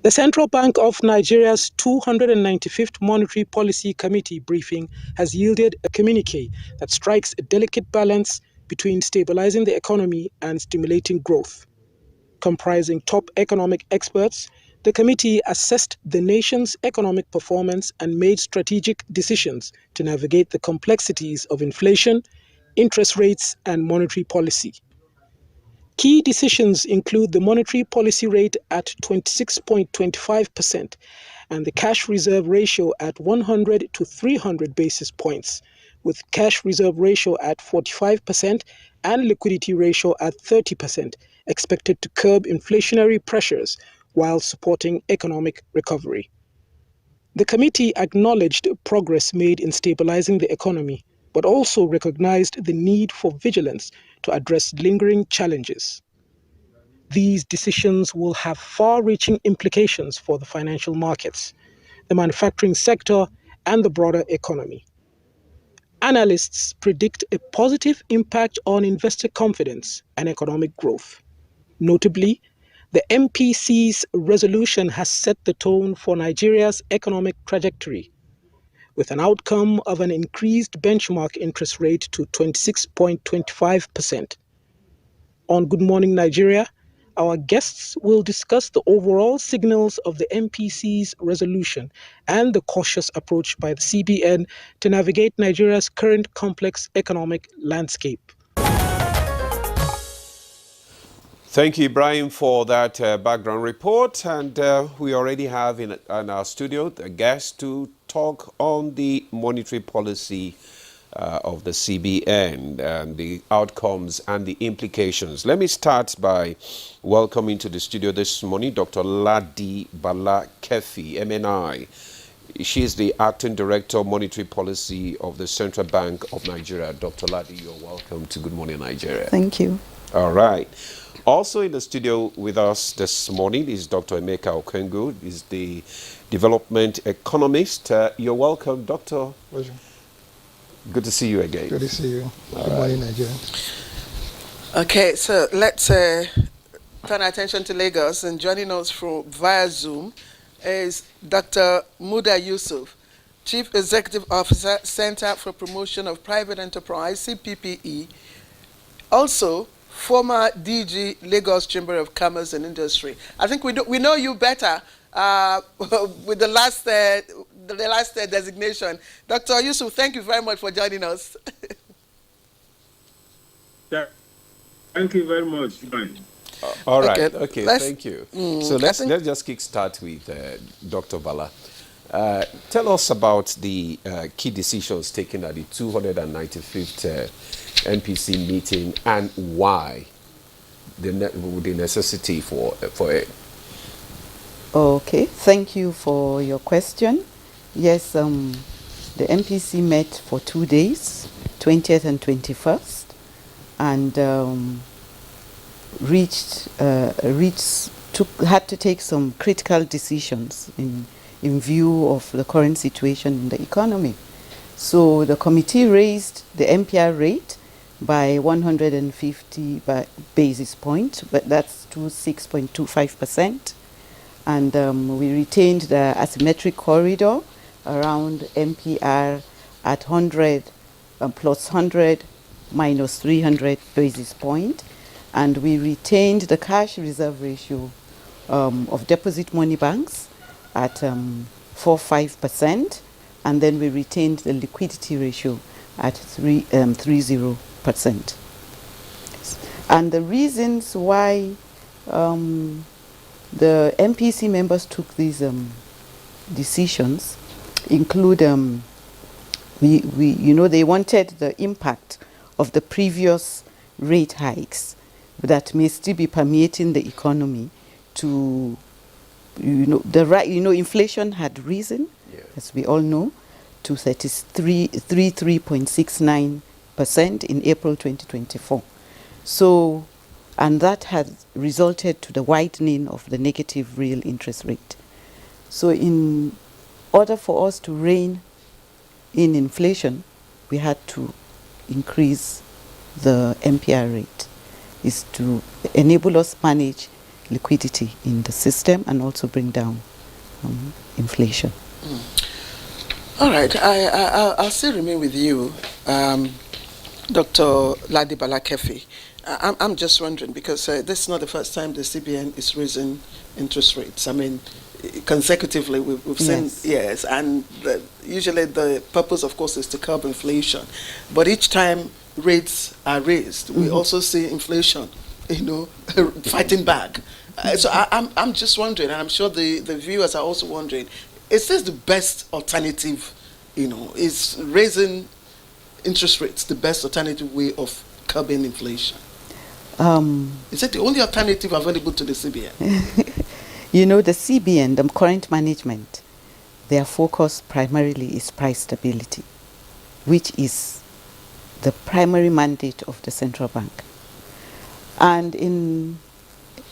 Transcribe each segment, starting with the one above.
The Central Bank of Nigeria's 295th Monetary Policy Committee briefing has yielded a communique that strikes a delicate balance between stabilizing the economy and stimulating growth. Comprising top economic experts, the committee assessed the nation's economic performance and made strategic decisions to navigate the complexities of inflation, interest rates, and monetary policy. Key decisions include the monetary policy rate at 26.25% and the cash reserve ratio at 100 to 300 basis points, with cash reserve ratio at 45% and liquidity ratio at 30%, expected to curb inflationary pressures while supporting economic recovery. The committee acknowledged progress made in stabilizing the economy, but also recognized the need for vigilance to address lingering challenges. These decisions will have far-reaching implications for the financial markets, the manufacturing sector, and the broader economy. Analysts predict a positive impact on investor confidence and economic growth. Notably, the MPC's resolution has set the tone for Nigeria's economic trajectory, with an outcome of an increased benchmark interest rate to 26.25%. On Good Morning Nigeria, our guests will discuss the overall signals of the MPC's resolution and the cautious approach by the CBN to navigate Nigeria's current complex economic landscape. Thank you, Ibrahim, for that background report. And we already have in our studio a guest to talk on the monetary policy of the CBN and the outcomes and the implications. Let me start by welcoming to the studio this morning Dr. Ladi Bala Kefi, MNI. She is the Acting Director of Monetary Policy of the Central Bank of Nigeria. Dr. Ladi, you're welcome to Good Morning Nigeria. Thank you. All right. Also in the studio with us this morning is Dr. Emeka Okwengu. He's the Development Economist. You're welcome, Doctor. Pleasure. Good to see you again. Good to see you. Good morning, Nigeria. Okay, so let's turn our attention to Lagos, and joining us via Zoom is Dr. Muda Yusuf, Chief Executive Officer, Center for Promotion of Private Enterprise, CPPE, also former DG, Lagos Chamber of Commerce and Industry. I think we know you better with the last designation. Dr. Yusuf, thank you very much for joining us. Yeah. Thank you very much. All right. Okay. Thank you. So let's just kick start with Dr. Bala. Tell us about the key decisions taken at the 295th NPC meeting and why the necessity for it. Okay, thank you for your question. Yes, the MPC met for 2 days, 20th and 21st, and had to take some critical decisions in view of the current situation in the economy. So the committee raised the MPR rate by 150 basis points, but that's to 6.25%. And we retained the asymmetric corridor around MPR at 100 plus 100 minus 300 basis point. And we retained the cash reserve ratio of deposit money banks at 4.5%. And then we retained the liquidity ratio at 30%. And the reasons why the MPC members took these decisions include, they wanted the impact of the previous rate hikes that may still be permeating the economy to, inflation had risen, as we all know, to 33.69% in April 2024. So, and that has resulted to the widening of the negative real interest rate. So in order for us to rein in inflation, we had to increase the MPR rate, is to enable us manage liquidity in the system and also bring down inflation. All right, I'll still remain with you, Dr. Ladi Balakefi. I'm just wondering, because this is not the first time the CBN is raising interest rates. I mean, consecutively we've seen, yes, and usually the purpose, of course, is to curb inflation. But each time rates are raised, we also see inflation, fighting back. So I'm just wondering, and I'm sure the viewers are also wondering, is this the best alternative? Is raising interest rates the best alternative way of curbing inflation? Is it the only alternative available to the CBN? The CBN, the current management, their focus primarily is price stability, which is the primary mandate of the central bank. And in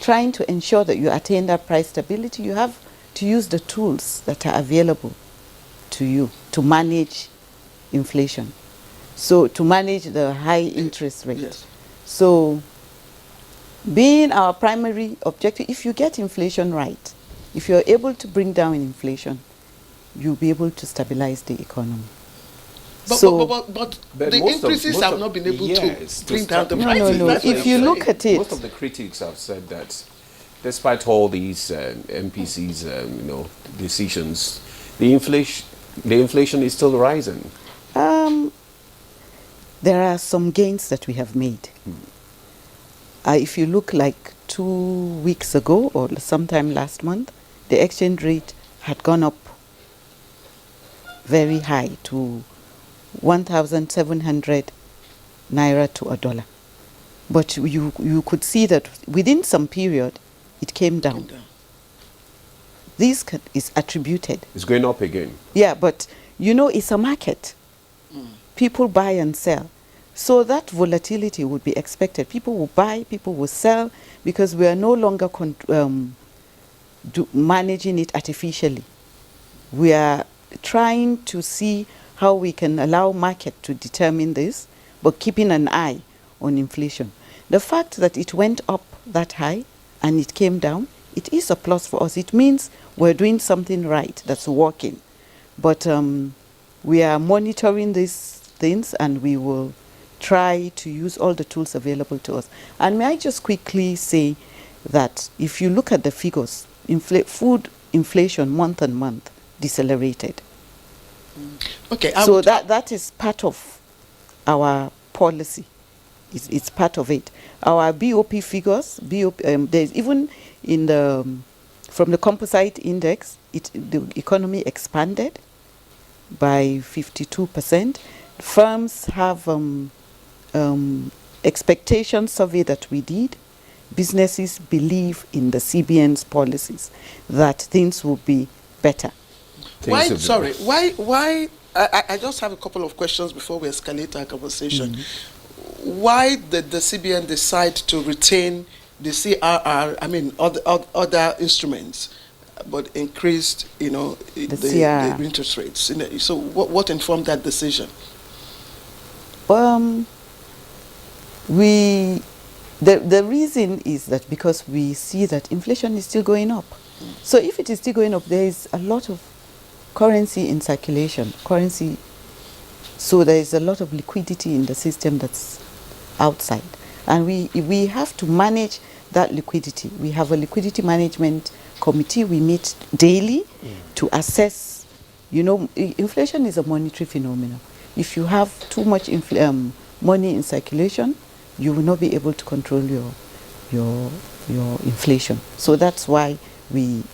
trying to ensure that you attain that price stability, you have to use the tools that are available to you to manage inflation. So to manage the high interest rate. Yes. So being our primary objective, if you get inflation right, if you're able to bring down inflation, you'll be able to stabilize the economy. But the increases have not been able to bring down the prices. No. If you look at it, most of the critics have said that despite all these MPC's decisions, the inflation is still rising. There are some gains that we have made. If you look like 2 weeks ago or sometime last month, the exchange rate had gone up very high to 1,700 naira to a dollar. But you could see that within some period, it came down. This is attributed. It's going up again. Yeah, but it's a market. People buy and sell. So that volatility would be expected. People will buy, people will sell, because we are no longer managing it artificially. We are trying to see how we can allow market to determine this, but keeping an eye on inflation. The fact that it went up that high and it came down, it is a plus for us. It means we're doing something right, that's working. But we are monitoring these things, and we will try to use all the tools available to us. And may I just quickly say that if you look at the figures, food inflation month on month decelerated. Okay. So that is part of our policy. It's part of it. Our BOP figures, there's even in from the composite index, the economy expanded by 52%. Firms have expectation survey that we did. Businesses believe in the CBN's policies that things will be better. Why? I just have a couple of questions before we escalate our conversation. Why did the CBN decide to retain the CRR? I mean, other instruments, but increased, the interest rates. So, what informed that decision? The reason is that because we see that inflation is still going up. So if it is still going up, there is a lot of currency in circulation. So there is a lot of liquidity in the system that's outside. And we have to manage that liquidity. We have a liquidity management committee. We meet daily to assess. Inflation is a monetary phenomenon. If you have too much money in circulation, you will not be able to control your inflation. So that's why we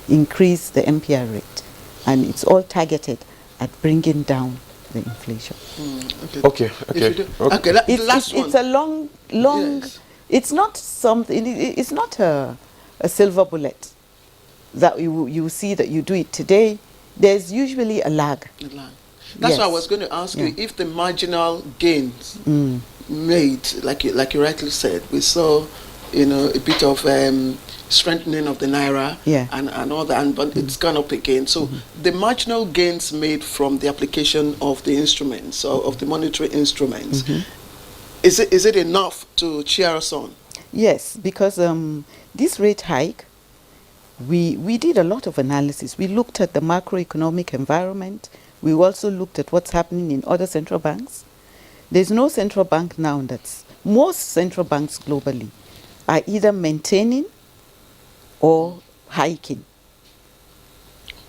increase the MPR rate, and it's all targeted at bringing down the inflation. Okay. Last one. It's a long. Yes. It's not something. It's not a silver bullet that you see that you do it today. There's usually a lag. That's why I was going to ask you if the marginal gains made, like you rightly said, we saw, a bit of strengthening of the naira and all that, but it's gone up again. So the marginal gains made from the application of the instruments, of the monetary instruments, is it enough to cheer us on? Yes, because this rate hike, we did a lot of analysis. We looked at the macroeconomic environment. We also looked at what's happening in other central banks. There's no central bank now most central banks globally are either maintaining or hiking.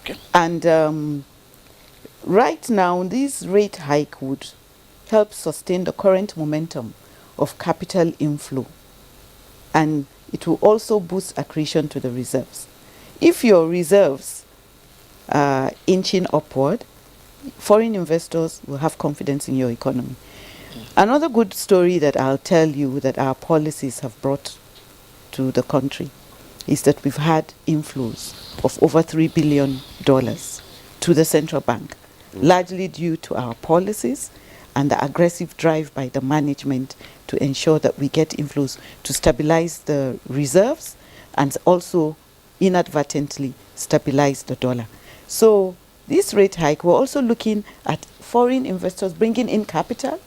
Okay. And right now, this rate hike would help sustain the current momentum of capital inflow, and it will also boost accretion to the reserves. If your reserves are inching upward, foreign investors will have confidence in your economy. Another good story that I'll tell you that our policies have brought to the country is that we've had inflows of over $3 billion to the central bank, largely due to our policies and the aggressive drive by the management to ensure that we get inflows to stabilize the reserves and also inadvertently stabilize the dollar. So this rate hike, we're also looking at foreign investors bringing in capital,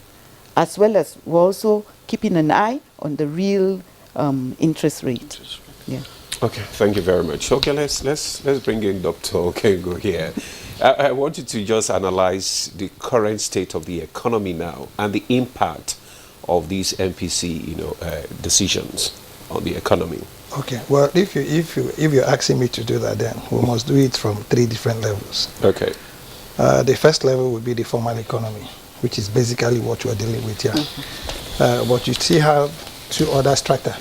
as well as we're also keeping an eye on the real interest rate. Yeah. Okay, thank you very much. Okay, let's bring in Dr. Okengo here. I want you to just analyze the current state of the economy now and the impact of these MPC, decisions on the economy. Okay. Well, if you're asking me to do that, then we must do it from 3 different levels. Okay. The first level would be the formal economy, which is basically what we're dealing with here. But you still have 2 other strata: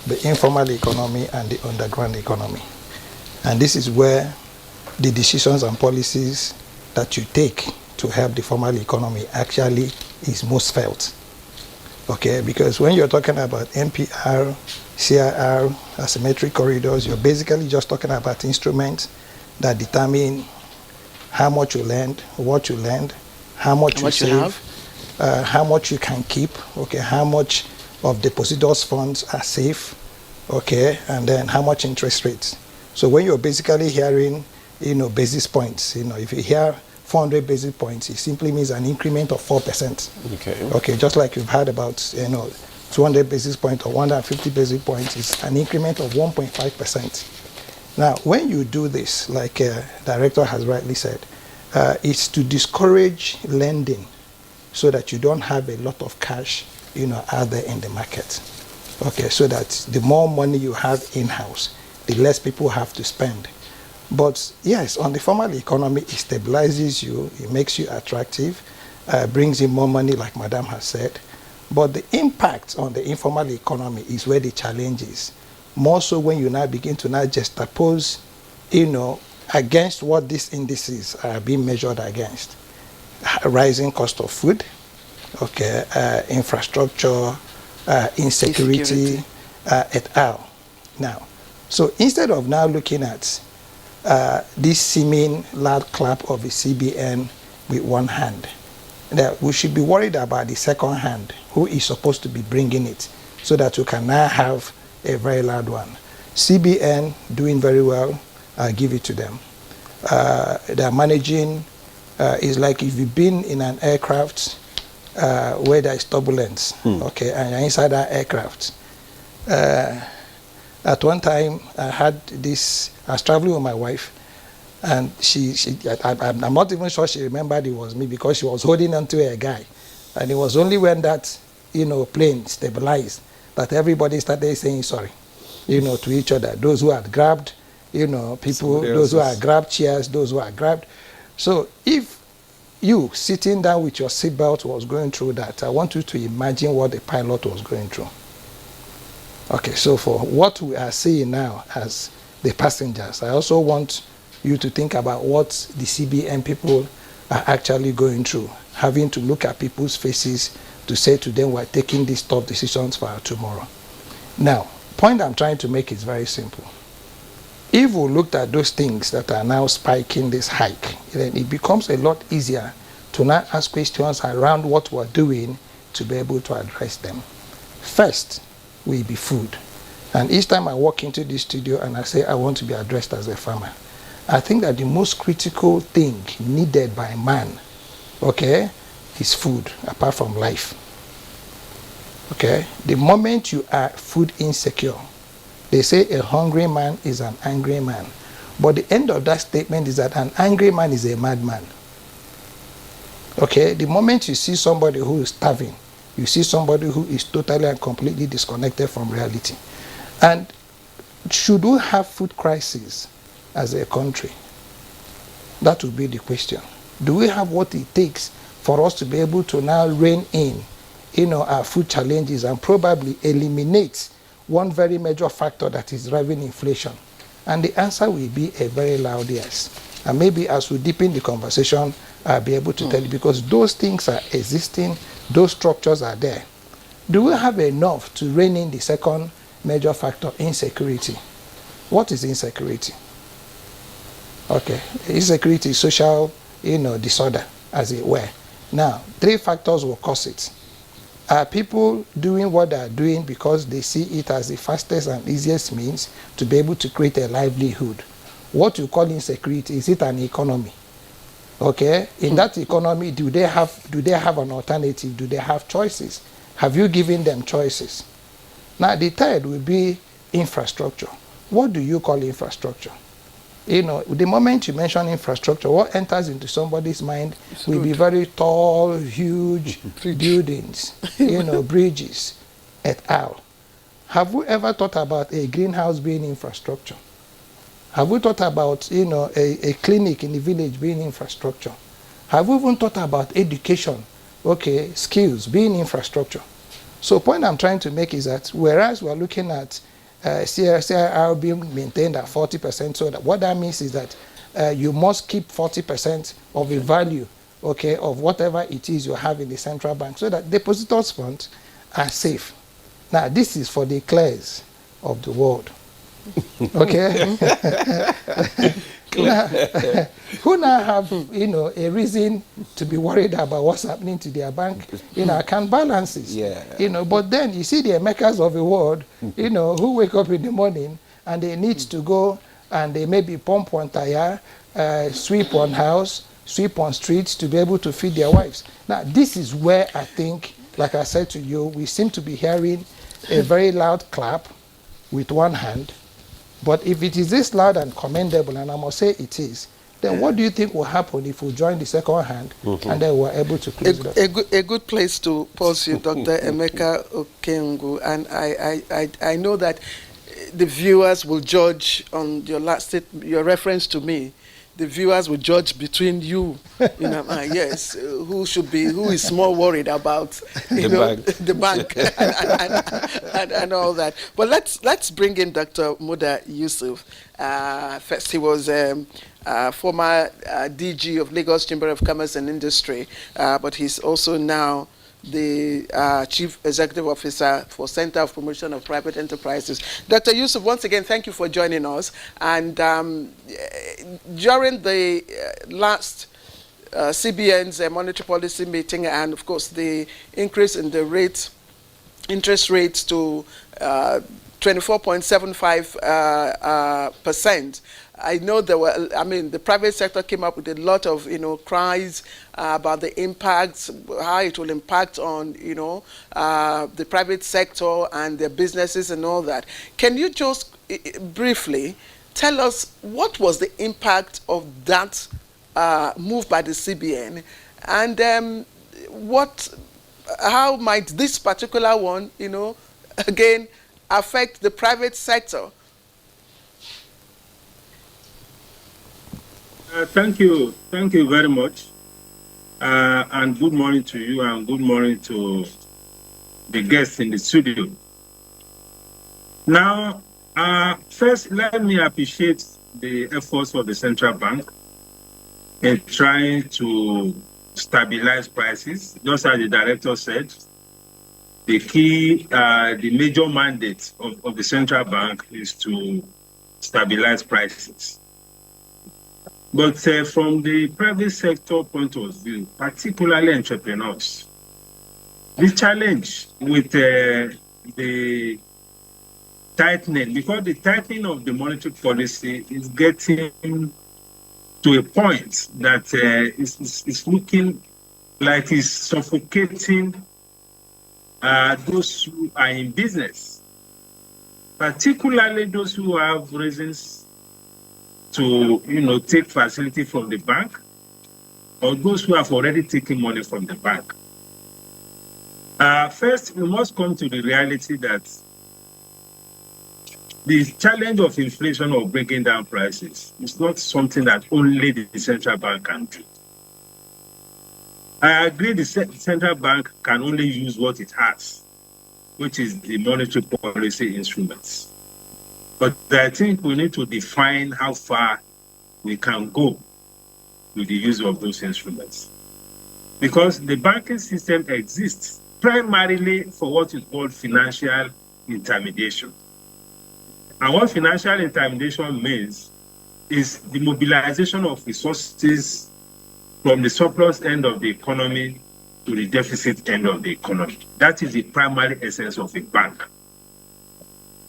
the informal economy and the underground economy. And this is where the decisions and policies that you take to help the formal economy actually is most felt. Okay, because when you're talking about NPR, CIR, asymmetric corridors, you're basically just talking about instruments that determine how much you lend, what you lend, how much you save, how much you can keep, okay, how much of depositors' funds are safe, okay, and then how much interest rates. So when you're basically hearing, basis points, if you hear 400 basis points, it simply means an increment of 4%. Okay. Okay, just like you've heard about, 200 basis points or 150 basis points is an increment of 1.5%. Now, when you do this, like Director has rightly said, it's to discourage lending so that you don't have a lot of cash, out there in the market. Okay, so that the more money you have in-house, the less people have to spend. But yes, on the formal economy, it stabilizes you, it makes you attractive, brings in more money, like Madam has said. But the impact on the informal economy is where the challenge is. More so when you now begin to now juxtapose, against what these indices are being measured against. Rising cost of food, okay, infrastructure, insecurity, et al. Now, so instead of now looking at this seeming loud clap of the CBN with one hand, that we should be worried about the second hand, who is supposed to be bringing it, so that we can now have a very loud one. CBN doing very well, I give it to them. They're managing, it's like if you've been in an aircraft where there is turbulence, okay, and you're inside that aircraft. At one time, I was traveling with my wife, and I'm not even sure she remembered it was me, because she was holding onto a guy. And it was only when that, plane stabilized that everybody started saying sorry, to each other. Those who had grabbed, people, those who had grabbed chairs, those who had grabbed. So if you sitting down with your seatbelt was going through that, I want you to imagine what the pilot was going through. Okay, so for what we are seeing now as the passengers, I also want you to think about what the CBN people are actually going through, having to look at people's faces to say to them, we're taking these tough decisions for our tomorrow. Now, point I'm trying to make is very simple. If we looked at those things that are now spiking this hike, then it becomes a lot easier to now ask questions around what we're doing to be able to address them. First will be food. And each time I walk into this studio and I say I want to be addressed as a farmer, I think that the most critical thing needed by man, okay, is food, apart from life. Okay? The moment you are food insecure, they say a hungry man is an angry man. But the end of that statement is that an angry man is a madman. Okay? The moment you see somebody who is starving, you see somebody who is totally and completely disconnected from reality. And should we have food crisis as a country? That would be the question. Do we have what it takes for us to be able to now rein in, our food challenges and probably eliminate one very major factor that is driving inflation? And the answer will be a very loud yes. And maybe as we deepen the conversation, I'll be able to tell you, because those things are existing, those structures are there. Do we have enough to rein in the second major factor, insecurity? What is insecurity? Okay, insecurity is social, disorder, as it were. Now, 3 factors will cause it. Are people doing what they are doing because they see it as the fastest and easiest means to be able to create a livelihood? What you call insecurity, is it an economy? Okay, in that economy, do they have an alternative? Do they have choices? Have you given them choices? Now, the third will be infrastructure. What do you call infrastructure? The moment you mention infrastructure, what enters into somebody's mind will be very tall, huge buildings, bridges, et al. Have we ever thought about a greenhouse being infrastructure? Have we thought about, a clinic in the village being infrastructure? Have we even thought about education, skills being infrastructure? So the point I'm trying to make is that whereas we're looking at CIR being maintained at 40%, so that what that means is that you must keep 40% of the value, of whatever it is you have in the central bank, so that depositors' funds are safe. Now, this is for the clears of the world. Okay? Who now have, a reason to be worried about what's happening to their bank, account balances. Yeah. But then you see the Emecas of the world, who wake up in the morning and they need to go and they maybe pump on tire, sweep on house, sweep on streets to be able to feed their wives. Now, this is where I think, like I said to you, we seem to be hearing a very loud clap with one hand. But if it is this loud and commendable, and I must say it is, then what do you think will happen if we join the second hand and then we're able to close it up? A good place to pause you, Dr. Emeka Okengu, and I know that the viewers will judge on your reference to me. The viewers will judge between you, yes, who is more worried about the bank and all that. But let's bring in Dr. Muda Yusuf. First, he was former DG of Lagos Chamber of Commerce and Industry, but he's also now the Chief Executive Officer for Center of Promotion of Private Enterprises. Dr. Yusuf, once again, thank you for joining us. And during the last CBN's monetary policy meeting, and of course the increase in the interest rates to 24.75%, I know the private sector came up with a lot of, cries about the impacts, how it will impact on, the private sector and their businesses and all that. Can you just briefly tell us what was the impact of that move by the CBN, and how might this particular one, again, affect the private sector? Thank you very much, and good morning to you, and good morning to the guests in the studio. Now, first, let me appreciate the efforts of the central bank in trying to stabilize prices. Just as the director said, the major mandate of the central bank is to stabilize prices. But from the private sector point of view, particularly entrepreneurs, the challenge with the tightening, because the tightening of the monetary policy is getting to a point that is looking like it's suffocating those who are in business, particularly those who have reasons to, take facility from the bank, or those who have already taken money from the bank. First, we must come to the reality that the challenge of inflation or bringing down prices is not something that only the central bank can do. I agree the central bank can only use what it has, which is the monetary policy instruments. But I think we need to define how far we can go with the use of those instruments. Because the banking system exists primarily for what is called financial intermediation. And what financial intermediation means is the mobilization of resources from the surplus end of the economy to the deficit end of the economy. That is the primary essence of a bank.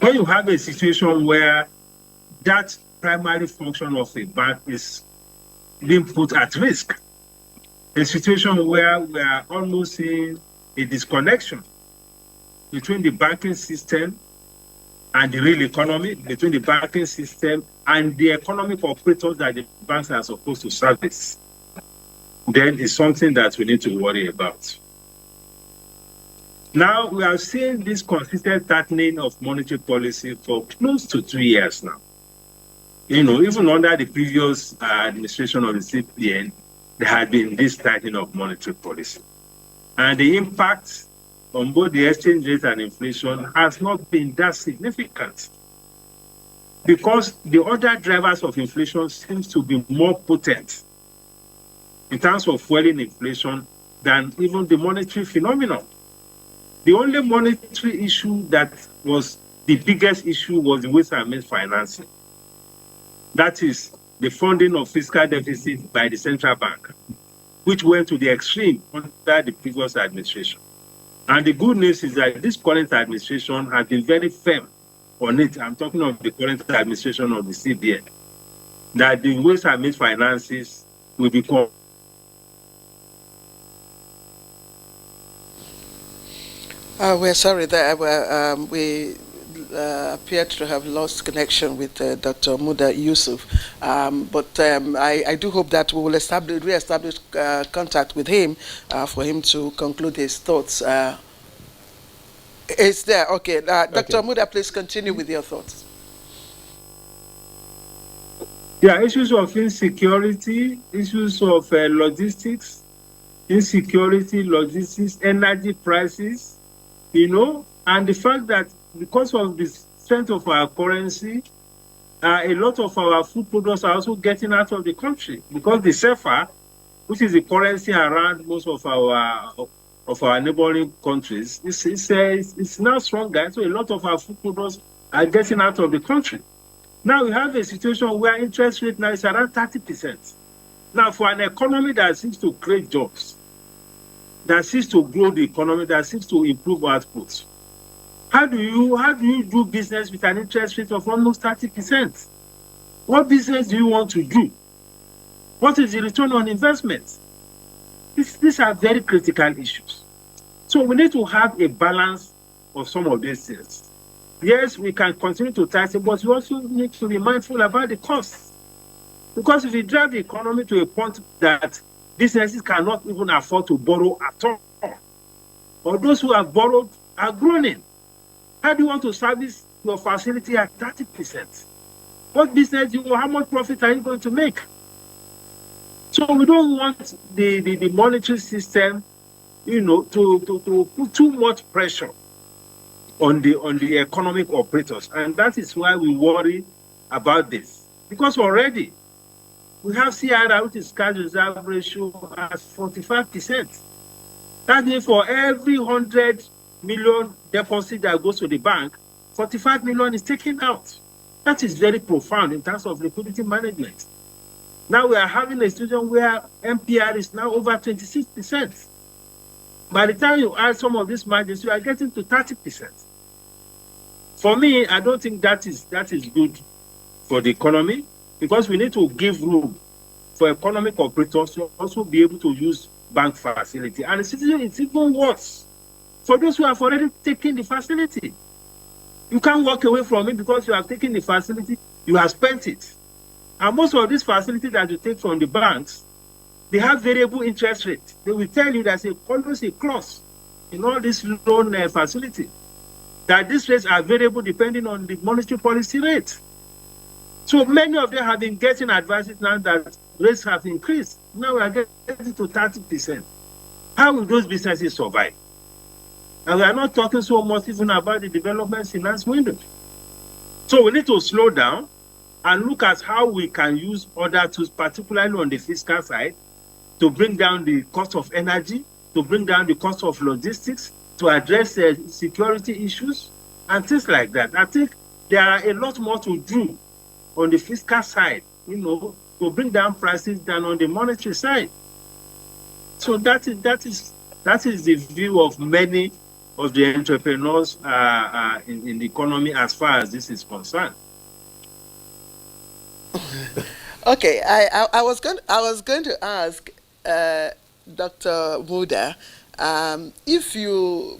When you have a situation where that primary function of a bank is being put at risk, a situation where we are almost seeing a disconnection between the banking system and the real economy, between the banking system and the economic operators that the banks are supposed to service, then it's something that we need to worry about. Now, we are seeing this consistent tightening of monetary policy for close to 2 years now. Even under the previous administration of the CBN, there had been this tightening of monetary policy. And the impact on both the exchange rate and inflation has not been that significant, because the other drivers of inflation seems to be more potent in terms of fueling inflation than even the monetary phenomenon. The only monetary issue that was the biggest issue was the waste and means financing. That is the funding of fiscal deficit by the central bank, which went to the extreme under the previous administration. And the good news is that this current administration has been very firm on it. I'm talking of the current administration of the CBN, that the waste and means finances will become. We're sorry that we appear to have lost connection with Dr. Muda Yusuf, but I do hope that we will re-establish contact with him for him to conclude his thoughts. It's there. Okay. Dr. Muda, please continue with your thoughts. Yeah, issues of insecurity, issues of logistics, energy prices, and the fact that because of the strength of our currency, a lot of our food products are also getting out of the country, because the CFA, which is the currency around most of our neighboring countries, it's now stronger. So a lot of our food products are getting out of the country. Now we have a situation where interest rate now is around 30%. Now, for an economy that seeks to create jobs, that seeks to grow the economy, that seeks to improve output, how do you do business with an interest rate of almost 30%? What business do you want to do? What is the return on investment? These are very critical issues. So we need to have a balance of some of these things. Yes, we can continue to tighten, but we also need to be mindful about the costs. Because if we drive the economy to a point that businesses cannot even afford to borrow at all, or those who have borrowed are groaning, how do you want to service your facility at 30%? What business how much profit are you going to make? So we don't want the monetary system, to put too much pressure on the economic operators. And that is why we worry about this. Because already we have CRR, which is cash reserve ratio, at 45%. That means for every 100 million deposit that goes to the bank, 45 million is taken out. That is very profound in terms of liquidity management. Now we are having a situation where MPR is now over 26%. By the time you add some of these margins, you are getting to 30%. For me, I don't think that is good for the economy, because we need to give room for economic operators to also be able to use bank facility. And it's even worse for those who have already taken the facility. You can't walk away from it because you have taken the facility, you have spent it. And most of these facilities that you take from the banks, they have variable interest rates. They will tell you there's always a clause in all these loan facilities that these rates are variable depending on the monetary policy rate. So many of them have been getting advices now that rates have increased. Now we are getting to 30%. How will those businesses survive? And we are not talking so much even about the development finance window. So we need to slow down and look at how we can use other tools, particularly on the fiscal side, to bring down the cost of energy, to bring down the cost of logistics, to address security issues, and things like that. I think there are a lot more to do on the fiscal side, to bring down prices than on the monetary side. So that is the view of many of the entrepreneurs in the economy as far as this is concerned. Okay, I was going to ask Dr. Muda,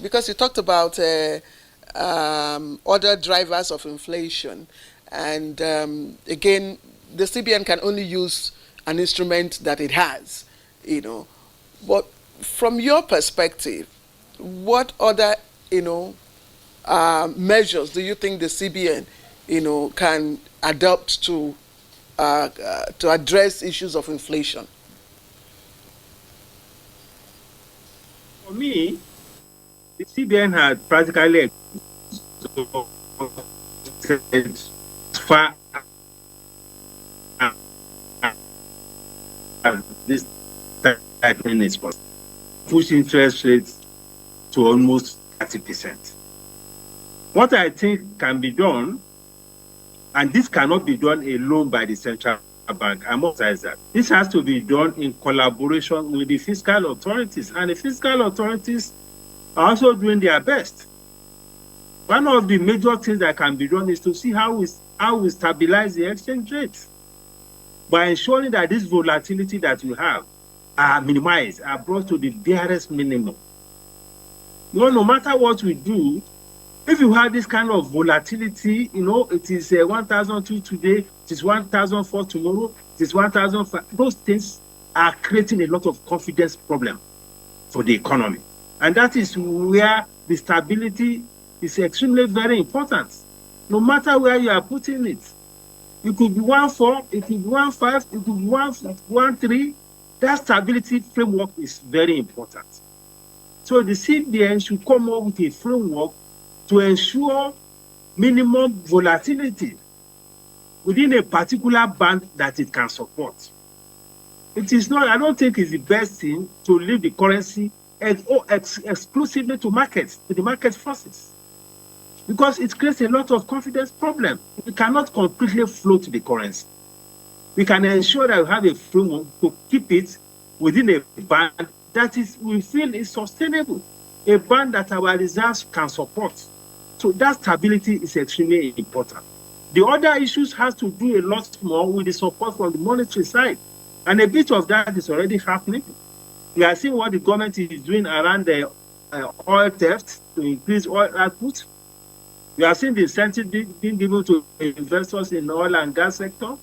because you talked about other drivers of inflation, and again, the CBN can only use an instrument that it has, But from your perspective, what other, measures do you think the CBN, can adopt to address issues of inflation? For me, the CBN had practically as far as this tightening is possible, push interest rates to almost 30%. What I think can be done, and this cannot be done alone by the central bank, I must say that this has to be done in collaboration with the fiscal authorities, and the fiscal authorities are also doing their best. One of the major things that can be done is to see how we stabilize the exchange rate by ensuring that this volatility that we have are minimized, are brought to the barest minimum. No matter what we do, if you have this kind of volatility, it is 1,002 today, it is 1,004 tomorrow, it is 1,005. Those things are creating a lot of confidence problem for the economy. And that is where the stability is extremely very important. No matter where you are putting it, it could be 1.4, it could be 1.5, it could be 1.3. That stability framework is very important. So the CBN should come up with a framework to ensure minimum volatility within a particular band that it can support. It is not, I don't think it's the best thing to leave the currency exclusively to the market forces, because it creates a lot of confidence problem. We cannot completely float the currency. We can ensure that we have a framework to keep it within a band that we feel is sustainable, a band that our reserves can support. So that stability is extremely important. The other issues has to do a lot more with the support from the monetary side, and a bit of that is already happening. We are seeing what the government is doing around the oil theft to increase oil output. We are seeing the incentive being given to investors in the oil and gas sector.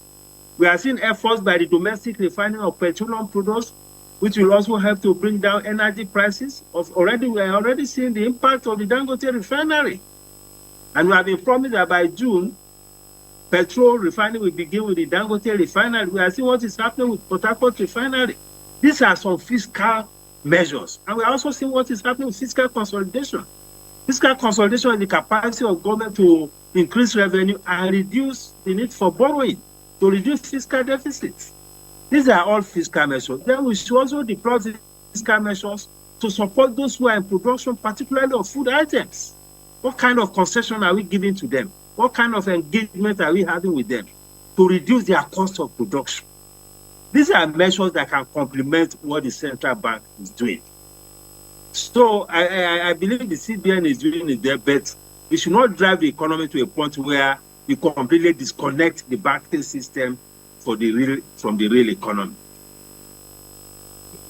We are seeing efforts by the domestic refining of petroleum products, which will also help to bring down energy prices. We are already seeing the impact of the Dangote refinery. And we have been promised that by June, petrol refining will begin with the Dangote refinery. We are seeing what is happening with Port Harcourt refinery. These are some fiscal measures. And we are also seeing what is happening with fiscal consolidation. Fiscal consolidation is the capacity of government to increase revenue and reduce the need for borrowing, to reduce fiscal deficits. These are all fiscal measures. Then we should also deploy fiscal measures to support those who are in production, particularly of food items. What kind of concession are we giving to them? What kind of engagement are we having with them to reduce their cost of production? These are measures that can complement what the central bank is doing. So I believe the CBN is doing it there, but we should not drive the economy to a point where we completely disconnect the banking system from the real economy.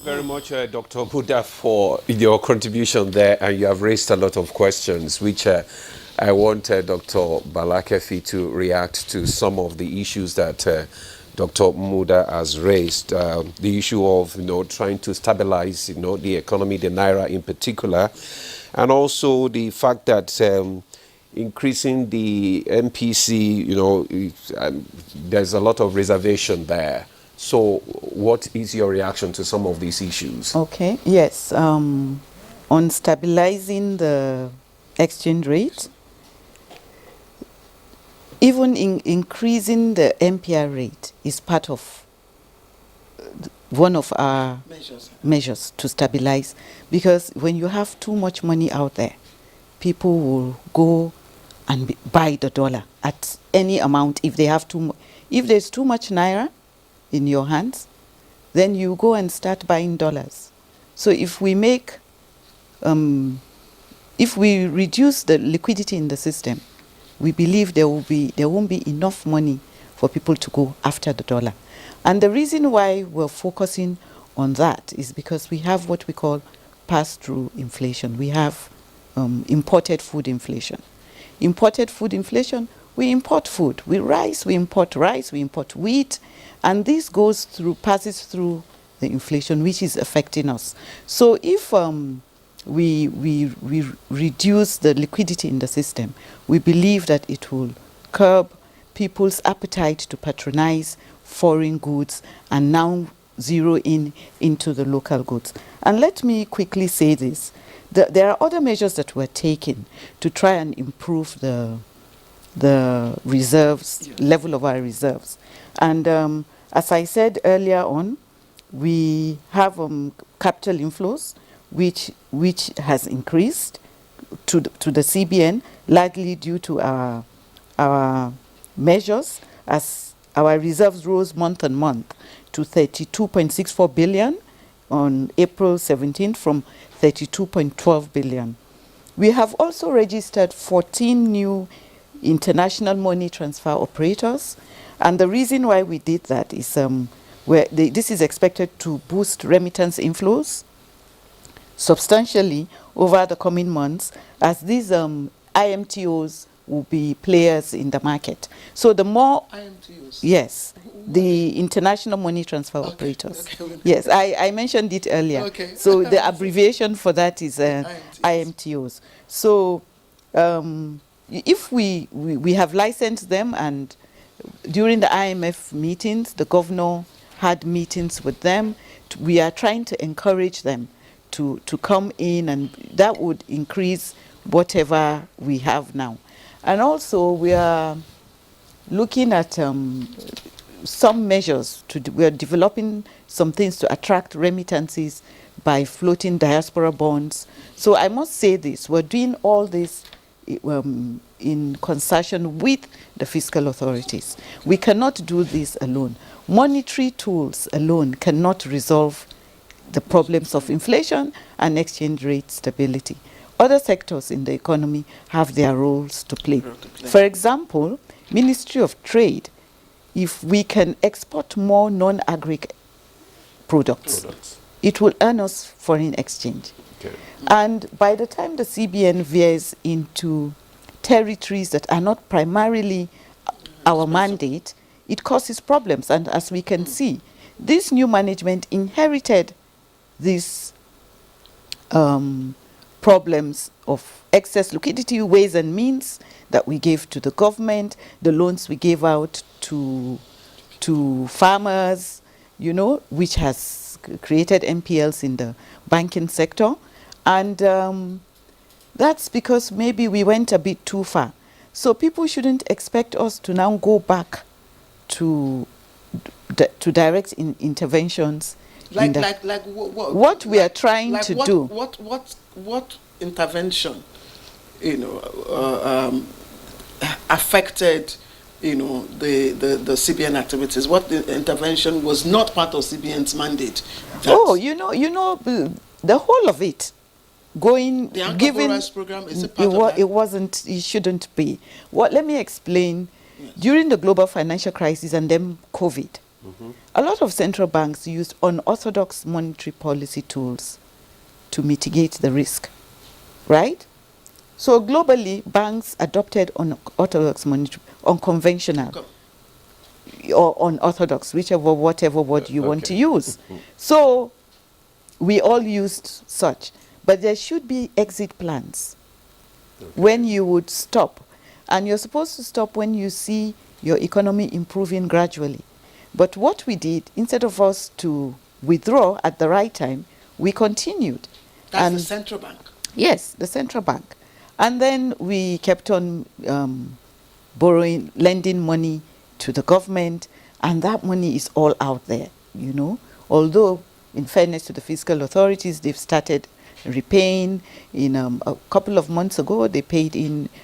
very much, Dr. Buddha, for your contribution there, and you have raised a lot of questions, which I want Dr. Balakefi to react to some of the issues that Dr. Muda has raised. The issue of, trying to stabilize, the economy, the Naira in particular, and also the fact that increasing the MPC, there's a lot of reservation there. So what is your reaction to some of these issues? Okay, yes. On stabilizing the exchange rate, even in increasing the MPR rate is part of one of our measures to stabilize, because when you have too much money out there, people will go and buy the dollar at any amount. If they have if there's too much Naira in your hands, then you go and start buying dollars. So if we make, if we reduce the liquidity in the system, we believe there won't be enough money for people to go after the dollar. And the reason why we're focusing on that is because we have what we call pass-through inflation. We have imported food inflation. Imported food inflation, we import food. We import rice, we import wheat, and this passes through the inflation, which is affecting us. So if we reduce the liquidity in the system, we believe that it will curb people's appetite to patronize foreign goods and now zero into the local goods. And let me quickly say this. There are other measures that we're taking to try and improve the reserves, level of our reserves. And as I said earlier on, we have capital inflows, which has increased to the CBN, largely due to our measures, as our reserves rose month on month to 32.64 billion on April 17th from 32.12 billion. We have also registered 14 new international money transfer operators, and the reason why we did that is this is expected to boost remittance inflows substantially over the coming months, as these IMTOs will be players in the market. So the more IMTOs? Yes, the international money transfer operators. Okay. Yes, I mentioned it earlier. Okay. So the abbreviation for that is IMTOs. So if we have licensed them, and during the IMF meetings, the governor had meetings with them. We are trying to encourage them to come in, and that would increase whatever we have now. And also we are looking at some measures. We are developing some things to attract remittances by floating diaspora bonds. So I must say this, we're doing all this in concertation with the fiscal authorities. We cannot do this alone. Monetary tools alone cannot resolve the problems of inflation and exchange rate stability. Other sectors in the economy have their roles to play. For example, Ministry of Trade, if we can export more non-agri products, it will earn us foreign exchange. Okay. And by the time the CBN veers into territories that are not primarily our mandate, it causes problems. And as we can see, this new management inherited these problems of excess liquidity, ways and means that we gave to the government, the loans we gave out to farmers, which has created NPLs in the banking sector. And that's because maybe we went a bit too far. So people shouldn't expect us to now go back to direct interventions. What we are trying to do. What intervention, affected, the CBN activities? What intervention was not part of CBN's mandate? The whole of it. Given program, is it part of that? It wasn't. It shouldn't be. Let me explain. Yes. During the global financial crisis and then COVID, A lot of central banks used unorthodox monetary policy tools to mitigate the risk, right? So globally, banks adopted unorthodox monetary, unconventional, or unorthodox, whatever word you want to use. So we all used such, but there should be exit plans when you would stop. And you're supposed to stop when you see your economy improving gradually. But what we did, instead of us to withdraw at the right time, we continued. That's the central bank. Yes, the central bank. And then we kept on borrowing, lending money to the government, and that money is all out there, you know. Although, in fairness to the fiscal authorities, they've started repaying. In a couple of months ago, they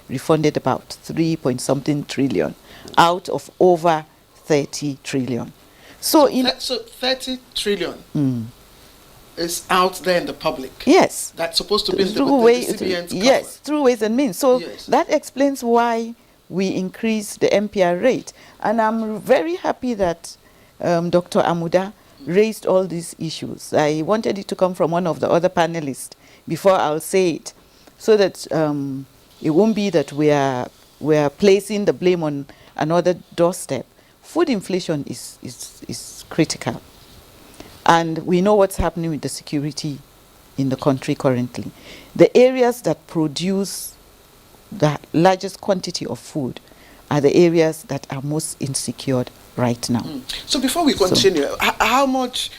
refunded about 3-point-something trillion out of over 30 trillion. So 30 trillion is out there in the public. Yes. That's supposed to be the CBN's cover. Yes, through ways and means. So that explains why we increased the MPR rate. And I'm very happy that Dr. Amuda raised all these issues. I wanted it to come from one of the other panelists before I'll say it, so that it won't be that we are placing the blame on another doorstep. Food inflation is critical. And we know what's happening with the security in the country currently. The areas that produce the largest quantity of food are the areas that are most insecure right now. So before we continue, how much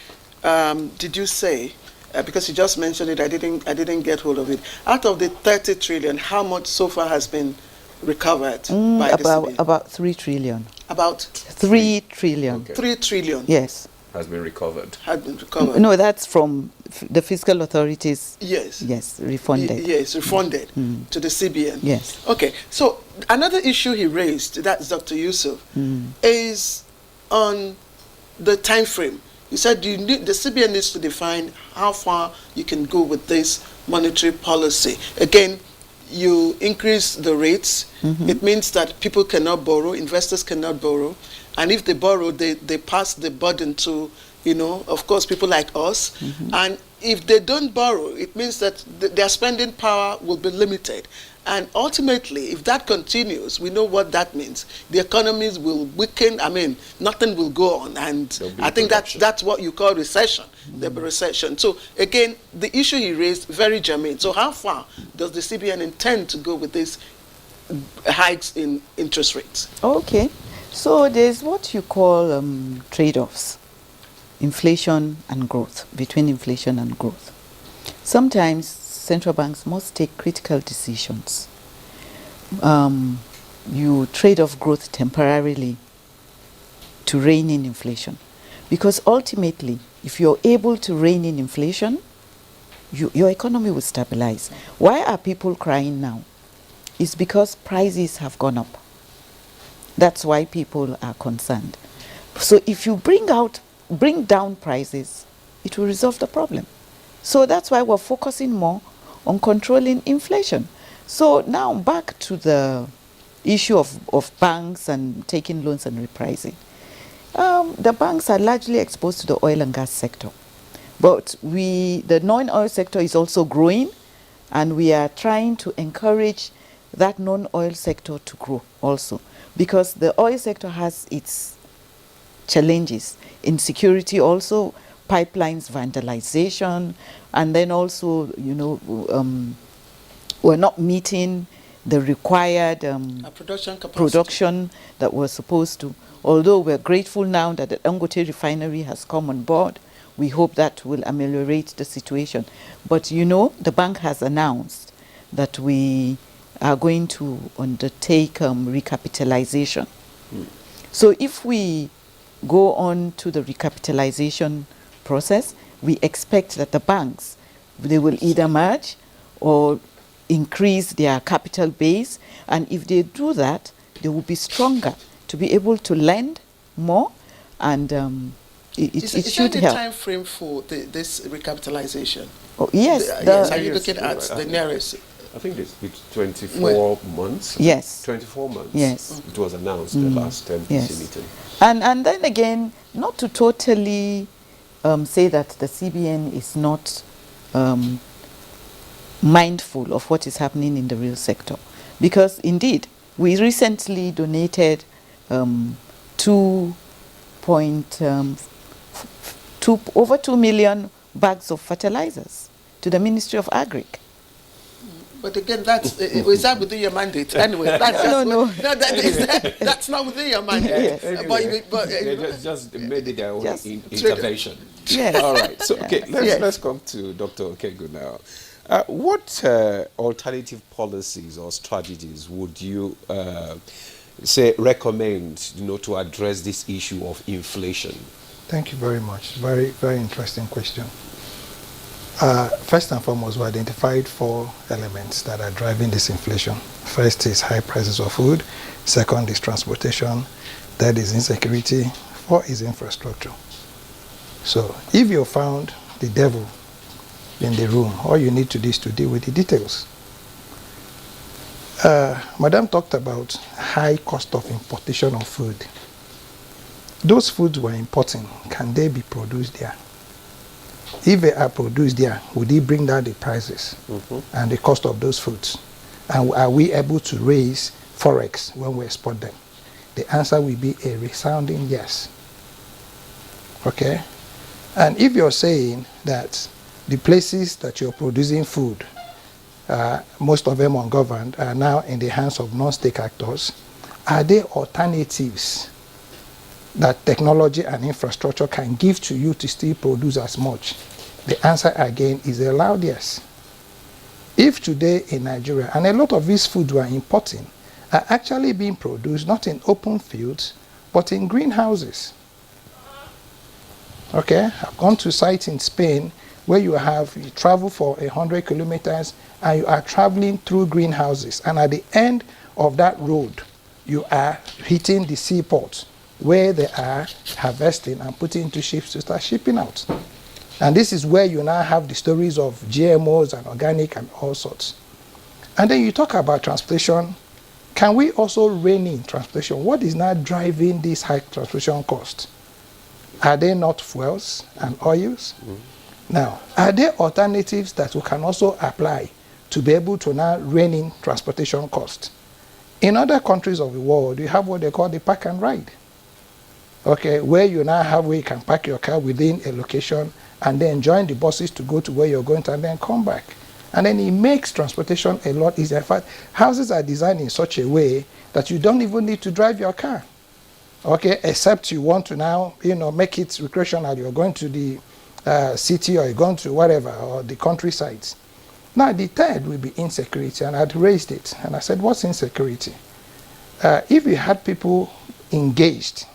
did you say, because you just mentioned it, I didn't get hold of it, out of the 30 trillion, how much so far has been recovered by the CBN? About 3 trillion. About 3 trillion. Okay. 3 trillion. Yes. Has been recovered. Had been recovered. No, that's from the fiscal authorities. Yes. Yes, refunded. Yes, refunded to the CBN. Yes. Okay, so another issue he raised, that's Dr. Yusuf, is on the time frame. He said the CBN needs to define how far you can go with this monetary policy. Again, you increase the rates. It means that people cannot borrow, investors cannot borrow. And if they borrow, they pass the burden to, of course, people like us. And if they don't borrow, it means that their spending power will be limited. And ultimately, if that continues, we know what that means. The economies will weaken. I mean, nothing will go on. And I think that's what you call recession. There'll be recession. So again, the issue he raised, very germane. So how far does the CBN intend to go with these hikes in interest rates? Okay. So there's what you call trade-offs, inflation and growth, between inflation and growth. Sometimes central banks must take critical decisions. You trade off growth temporarily to rein in inflation. Because ultimately, if you're able to rein in inflation, your economy will stabilize. Why are people crying now? It's because prices have gone up. That's why people are concerned. So if you bring down prices, it will resolve the problem. So that's why we're focusing more on controlling inflation. So now back to the issue of banks and taking loans and repricing. The banks are largely exposed to the oil and gas sector. But the non-oil sector is also growing, and we are trying to encourage that non-oil sector to grow also, because the oil sector has its challenges. Insecurity also, pipelines vandalization, and then also, we're not meeting the required production that we're supposed to. Although we're grateful now that the Dangote refinery has come on board, we hope that will ameliorate the situation. But the bank has announced that we are going to undertake recapitalization. So if we go on to the recapitalization process, we expect that the banks, they will either merge or increase their capital base, and if they do that, they will be stronger to be able to lend more, and it should help. Is there a time frame for this recapitalization? Oh, yes. Yes, are you looking at the nearest? I think it's 24 months. Yes. 24 months. Yes. It was announced the last MPC Yes. meeting. And then again, not to totally say that the CBN is not mindful of what is happening in the real sector, because indeed we recently donated over 2 million bags of fertilizers to the Ministry of Agric. But again, that's is that within your mandate? Anyway, that's just No. that's not within your mandate. Anyway, But they just made it their own Just intervention. Yes. All right. So okay, Yes. let's come to Dr. Okegu now. What alternative policies or strategies would you recommend, to address this issue of inflation? Thank you very much. Very, very interesting question. First and foremost, we identified 4 elements that are driving this inflation. First is high prices of food. Second is transportation. Third is insecurity. 4 is infrastructure. So if you found the devil in the room, all you need to do is to deal with the details. Madam talked about high cost of importation of food. Those foods we're importing, can they be produced there? If they are produced there, would it bring down the prices and the cost of those foods? And are we able to raise forex when we export them? The answer will be a resounding yes. Okay? And if you're saying that the places that you're producing food, most of them ungoverned, are now in the hands of non-state actors, are there alternatives that technology and infrastructure can give to you to still produce as much? The answer again is a loud yes. If today in Nigeria, and a lot of these foods we're importing are actually being produced not in open fields, but in greenhouses. Okay, I've gone to sites in Spain where you travel for 100 kilometers and you are traveling through greenhouses, and at the end of that road, you are hitting the seaports where they are harvesting and putting into ships to start shipping out. And this is where you now have the stories of GMOs and organic and all sorts. And then you talk about transportation. Can we also rein in transportation? What is now driving this high transportation cost? Are they not fuels and oils? Now, are there alternatives that we can also apply to be able to now rein in transportation costs? In other countries of the world, you have what they call the park and ride. Okay, where you now have where you can park your car within a location and then join the buses to go to where you're going to and then come back. And then it makes transportation a lot easier. In fact, houses are designed in such a way that you don't even need to drive your car. Okay, except you want to now, make it recreational. You're going to the city, or you're going to whatever, or the countryside. Now, the third will be insecurity, and I'd raised it. And I said, what's insecurity? If you had people engaged,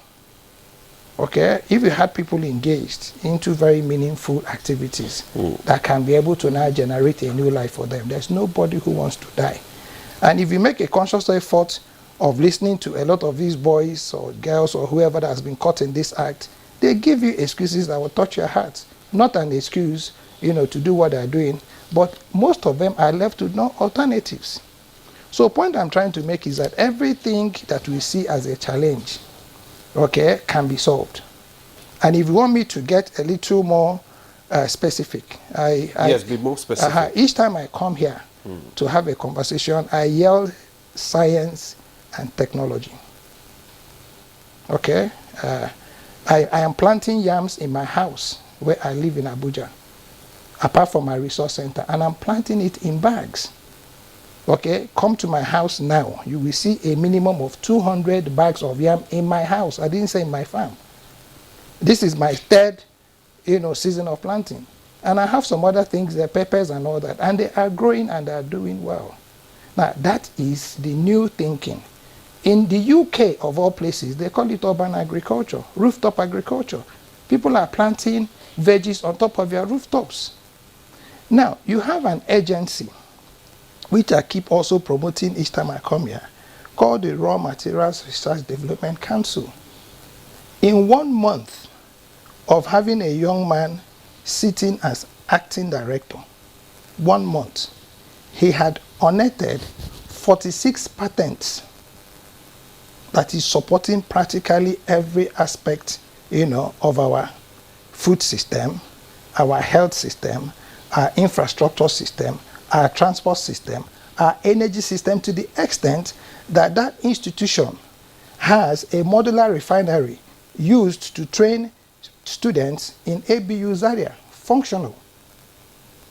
okay, if you had people engaged into very meaningful activities that can be able to now generate a new life for them, there's nobody who wants to die. And if you make a conscious effort of listening to a lot of these boys or girls or whoever that has been caught in this act, they give you excuses that will touch your heart. Not an excuse, to do what they're doing, but most of them are left with no alternatives. So the point I'm trying to make is that everything that we see as a challenge, okay, can be solved. And if you want me to get a little more specific, Yes, be more specific. Each time I come here to have a conversation, I yell science and technology. Okay? I am planting yams in my house where I live in Abuja, apart from my resource center, and I'm planting it in bags. Okay, come to my house now. You will see a minimum of 200 bags of yam in my house. I didn't say in my farm. This is my third, season of planting. And I have some other things, the peppers and all that, and they are growing and they are doing well. Now, that is the new thinking. In the UK, of all places, they call it urban agriculture, rooftop agriculture. People are planting veggies on top of their rooftops. Now, you have an agency, which I keep also promoting each time I come here, called the Raw Materials Research Development Council. In 1 month of having a young man sitting as acting director, 1 month, he had unnetted 46 patents that is supporting practically every aspect, of our food system, our health system, our infrastructure system, our transport system, our energy system, to the extent that that institution has a modular refinery used to train students in ABU Zaria, functional.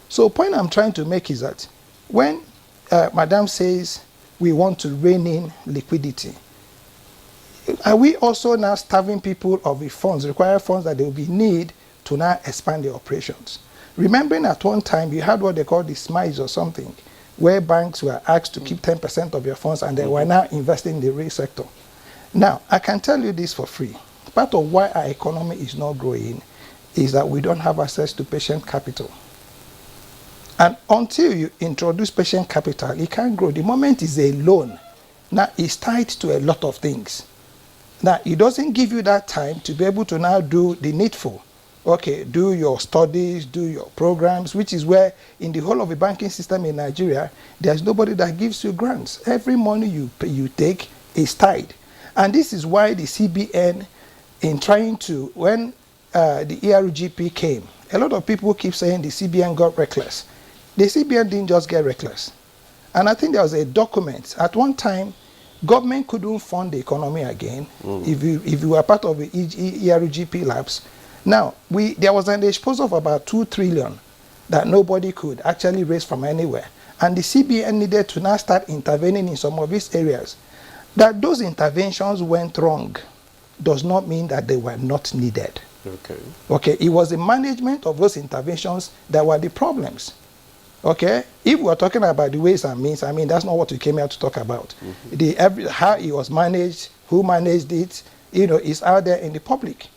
So the point I'm trying to make is that when Madam says we want to rein in liquidity, are we also now starving people of the funds, required funds that they will be need to now expand their operations? Remembering at one time you had what they call the SMICE or something, where banks were asked to keep 10% of your funds and they were now investing in the real sector. Now, I can tell you this for free. Part of why our economy is not growing is that we don't have access to patient capital. And until you introduce patient capital, it can't grow. The moment is a loan. Now, it's tied to a lot of things. Now, it doesn't give you that time to be able to now do the needful. Okay, do your studies, do your programs, which is where in the whole of the banking system in Nigeria, there's nobody that gives you grants. Every money you take is tied. And this is why the CBN, in trying to, when the ERGP came, a lot of people keep saying the CBN got reckless. The CBN didn't just get reckless. And I think there was a document. At one time, government couldn't fund the economy again if you were part of the ERGP labs. Now, there was an exposure of about 2 trillion that nobody could actually raise from anywhere. And the CBN needed to now start intervening in some of these areas. That those interventions went wrong does not mean that they were not needed. Okay, it was the management of those interventions that were the problems. Okay, if we're talking about the ways and means, I mean, that's not what we came here to talk about. How it was managed, who managed it, is out there in the public.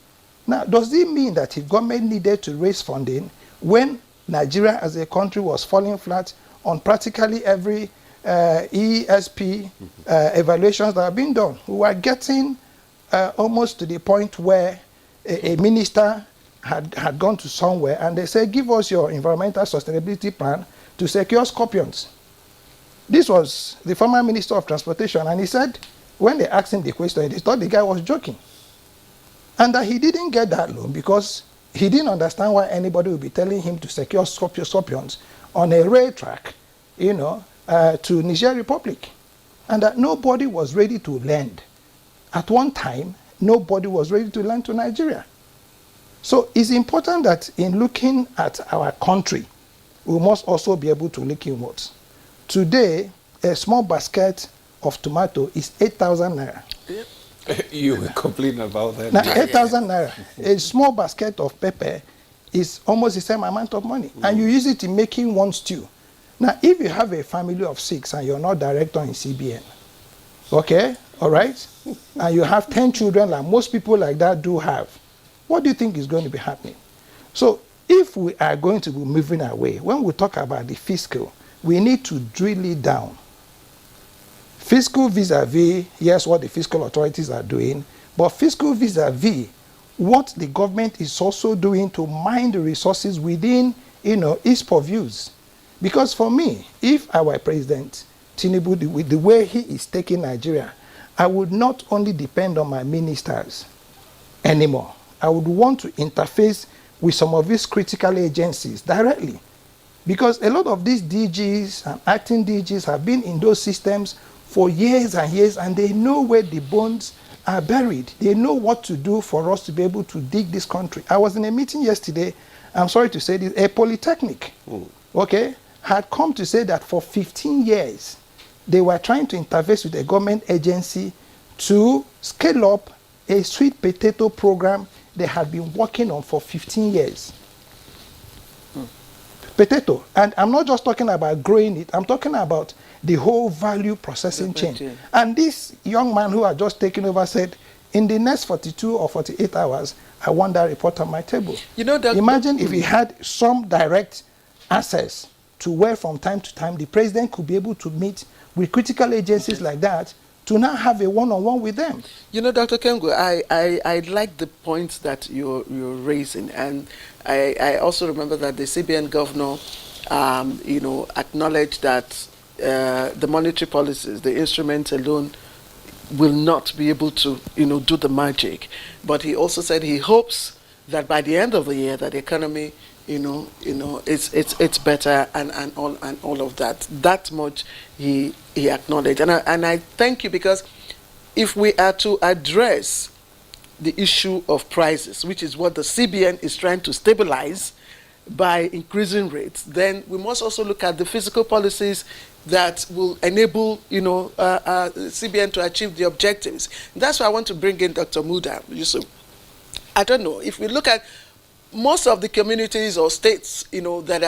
Now, does it mean that if government needed to raise funding when Nigeria as a country was falling flat on practically every ESP evaluations that have been done? We were getting almost to the point where a minister had gone to somewhere and they said, give us your environmental sustainability plan to secure scorpions. This was the former Minister of Transportation, and he said, when they asked him the question, they thought the guy was joking. And that he didn't get that loan because he didn't understand why anybody would be telling him to secure scorpions on a rail track, to Niger Republic. And that nobody was ready to lend. At one time, nobody was ready to lend to Nigeria. So it's important that in looking at our country, we must also be able to look inwards. Today, a small basket of tomato is 8,000 naira. Yep. You were complaining about that. Now, 8,000 naira. A small basket of pepper is almost the same amount of money. And you use it in making one stew. Now, if you have a family of 6 and you're not director in CBN, okay, all right, and you have 10 children like most people like that do have, what do you think is going to be happening? So if we are going to be moving away, when we talk about the fiscal, we need to drill it down. Fiscal vis-a-vis, yes, what the fiscal authorities are doing, but fiscal vis-a-vis what the government is also doing to mine the resources within, its purviews. Because for me, if I were President Tinubu, with the way he is taking Nigeria, I would not only depend on my ministers anymore. I would want to interface with some of these critical agencies directly. Because a lot of these DGs and acting DGs have been in those systems for years and years, and they know where the bones are buried. They know what to do for us to be able to dig this country. I was in a meeting yesterday, I'm sorry to say this, a polytechnic, okay, had come to say that for 15 years, they were trying to interface with a government agency to scale up a sweet potato program they had been working on for 15 years. Potato. And I'm not just talking about growing it, I'm talking about the whole value processing chain. And this young man who had just taken over said, in the next 42 or 48 hours, I want that report on my table. Imagine if he had some direct access to where from time to time the president could be able to meet with critical agencies like that to now have a one-on-one with them. Dr. Kengu, I like the points that you're raising, and I also remember that the CBN governor, acknowledged that the monetary policies, the instrument alone, will not be able to, do the magic. But he also said he hopes that by the end of the year, that the economy, it's better and all of that. That much he acknowledged, and I thank you, because if we are to address the issue of prices, which is what the CBN is trying to stabilize by increasing rates, then we must also look at the fiscal policies that will enable, CBN to achieve the objectives. That's why I want to bring in Dr. Muda Yusuf. I don't know, if we look at most of the communities or states, that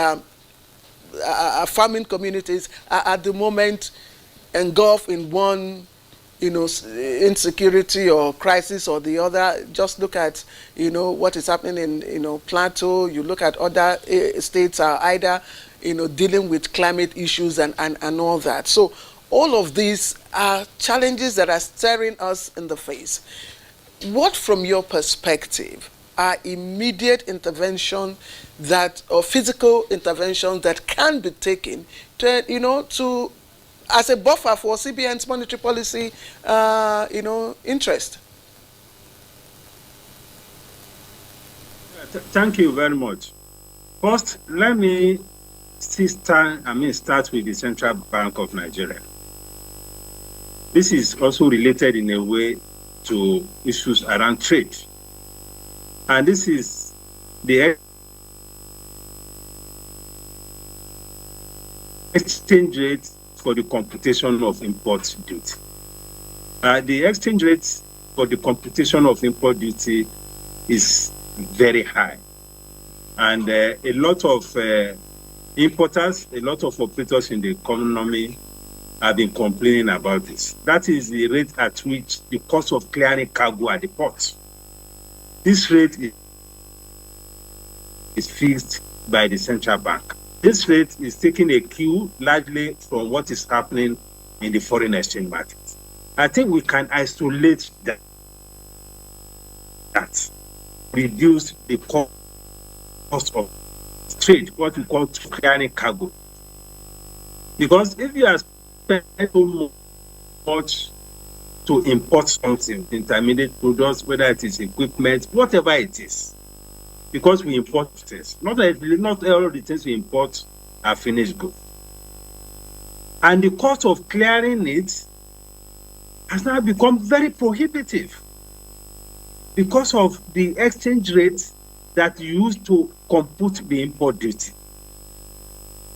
are farming communities, are at the moment engulfed in one, insecurity or crisis or the other. Just look at, what is happening in, Plateau. You look at other states are either, dealing with climate issues and all that. So all of these are challenges that are staring us in the face. What, from your perspective, are immediate intervention or physical interventions that can be taken to as a buffer for CBN's monetary policy, interest? Thank you very much. First, let me start with the Central Bank of Nigeria. This is also related in a way to issues around trade. And this is the exchange rate for the computation of import duty. The exchange rate for the computation of import duty is very high. And a lot of importers, a lot of operators in the economy have been complaining about this. That is the rate at which the cost of clearing cargo at the port. This rate is fixed by the central bank. This rate is taking a cue largely from what is happening in the foreign exchange market. I think we can isolate that, reduce the cost of trade, what we call clearing cargo. Because if you are spending so much to import something, intermediate products, whether it is equipment, whatever it is, because we import things. Not all of the things we import are finished goods. And the cost of clearing it has now become very prohibitive because of the exchange rate that you use to compute the import duty.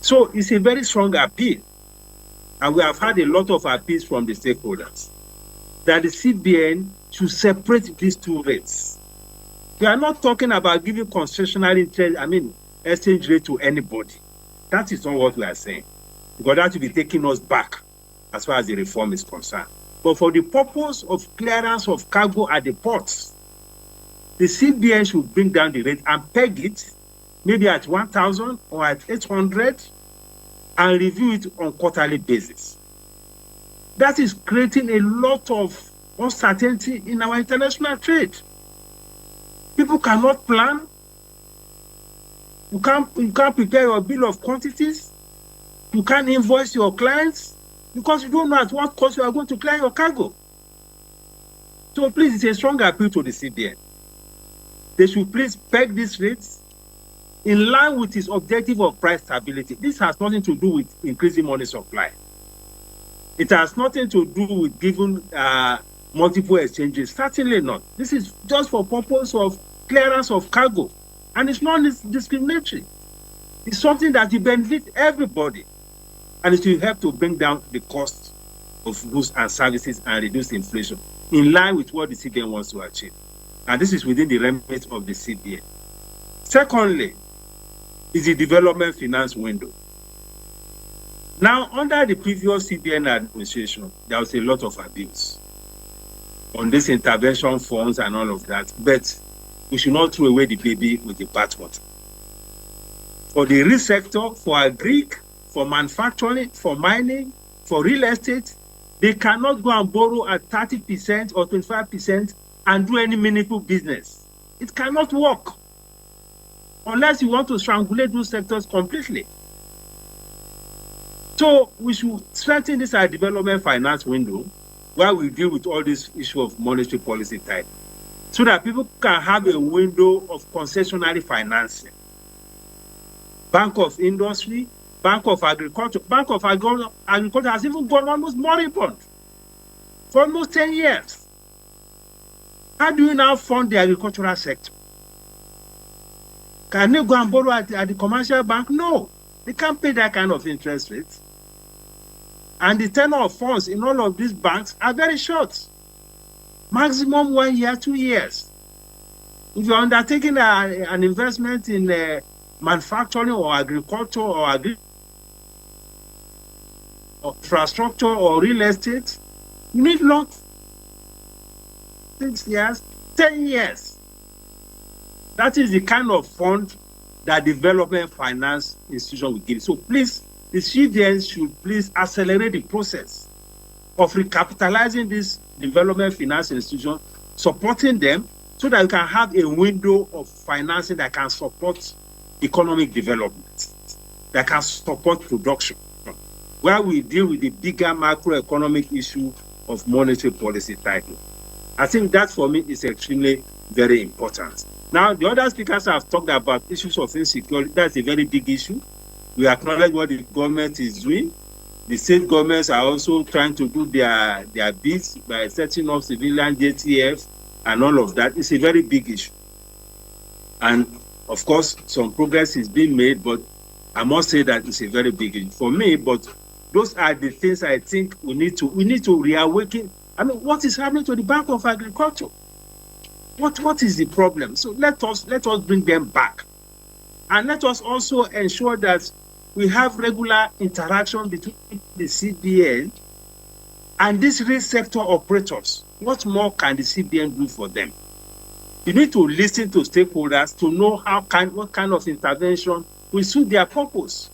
So it's a very strong appeal. And we have had a lot of appeals from the stakeholders that the CBN should separate these two rates. We are not talking about giving concessional exchange rate to anybody. That is not what we are saying, because that will be taking us back as far as the reform is concerned. But for the purpose of clearance of cargo at the ports, the CBN should bring down the rate and peg it maybe at 1,000 or at 800 and review it on quarterly basis. That is creating a lot of uncertainty in our international trade. People cannot plan. You can't prepare your bill of quantities. You can't invoice your clients because you don't know at what cost you are going to clear your cargo. So please, it's a strong appeal to the CBN. They should please peg these rates in line with its objective of price stability. This has nothing to do with increasing money supply. It has nothing to do with giving multiple exchanges. Certainly not. This is just for purpose of clearance of cargo. And it's not discriminatory. It's something that will benefit everybody. And it will help to bring down the cost of goods and services and reduce inflation in line with what the CBN wants to achieve. And this is within the remit of the CBN. Secondly, is the development finance window. Now, under the previous CBN administration, there was a lot of abuse on these intervention funds and all of that. But we should not throw away the baby with the bathwater. For the real sector, for agri, for manufacturing, for mining, for real estate, they cannot go and borrow at 30% or 25% and do any meaningful business. It cannot work unless you want to strangulate those sectors completely. So we should strengthen this our development finance window while we deal with all this issue of monetary policy type, so that people can have a window of concessionary financing. Bank of Industry, Bank of Agriculture. Bank of Agriculture has even gone almost moribund for almost 10 years. How do you now fund the agricultural sector? Can they go and borrow at the commercial bank? No, they can't pay that kind of interest rate. And the tenor of funds in all of these banks are very short. Maximum 1 year, 2 years. If you're undertaking an investment in manufacturing or agriculture or infrastructure or real estate, you need long 6 years, 10 years. That is the kind of fund that development finance institution will give. So please, the CBN should please accelerate the process of recapitalizing this development finance institution, supporting them so that you can have a window of financing that can support economic development, that can support production, where we deal with the bigger macroeconomic issue of monetary policy tightening. I think that for me is extremely very important. Now, the other speakers have talked about issues of insecurity. That's a very big issue. We acknowledge what the government is doing. The state governments are also trying to do their bits by setting up civilian JTF and all of that. It's a very big issue. And of course, some progress is being made, but I must say that it's a very big issue for me. But those are the things I think we need to reawaken. I mean, what is happening to the Bank of Agriculture? What is the problem? So let us bring them back. And let us also ensure that we have regular interaction between the CBN and these real sector operators. What more can the CBN do for them? You need to listen to stakeholders to know what kind of intervention will suit their purpose,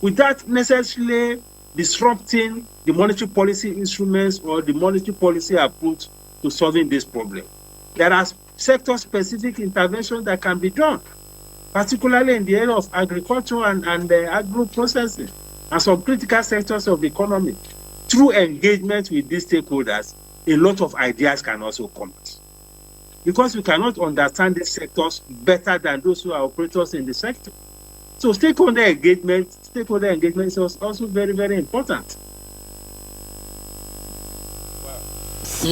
without necessarily disrupting the monetary policy instruments or the monetary policy approach to solving this problem. There are sector-specific interventions that can be done, particularly in the area of agriculture and agro-processing and some critical sectors of the economy. Through engagement with these stakeholders, a lot of ideas can also come out. Because we cannot understand these sectors better than those who are operators in the sector. So stakeholder engagement is also very, very important.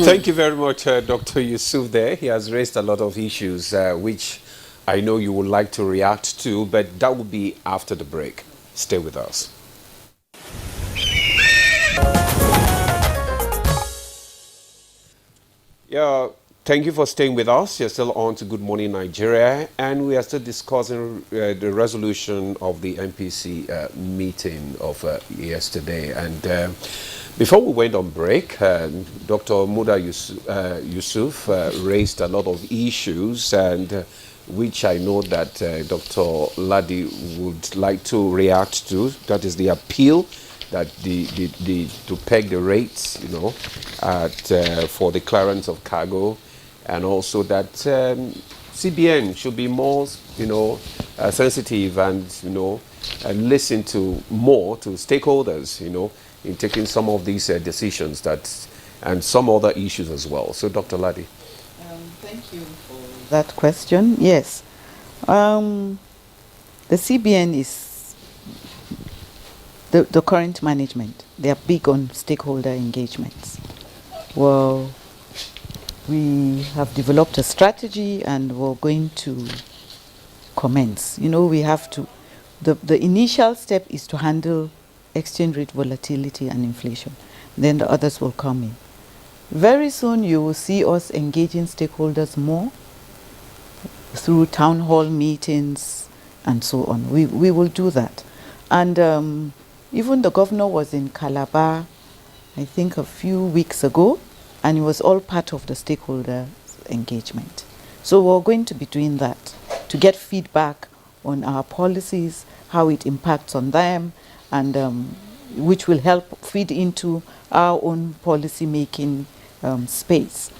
Thank you very much, Dr. Yusuf there. He has raised a lot of issues which I know you would like to react to, but that will be after the break. Stay with us. Yeah, thank you for staying with us. You're still on to Good Morning Nigeria, and we are still discussing the resolution of the MPC meeting of yesterday. And before we went on break, Dr. Muda Yusuf raised a lot of issues, and which I know that Dr. Ladi would like to react to. That is the appeal that to peg the rates, for the clearance of cargo, and also that CBN should be more, sensitive and listen to more to stakeholders, in taking some of these decisions and some other issues as well. So, Dr. Ladi. Thank you for that question. Yes, the CBN is the current management. They are big on stakeholder engagements. Well, we have developed a strategy and we're going to commence. We have to, the initial step is to handle exchange rate volatility and inflation. Then the others will come in. Very soon you will see us engaging stakeholders more through town hall meetings and so on. We will do that. And even the governor was in Calabar, I think a few weeks ago, and it was all part of the stakeholder engagement. So we're going to be doing that to get feedback on our policies, how it impacts on them, and which will help feed into our own policy making space.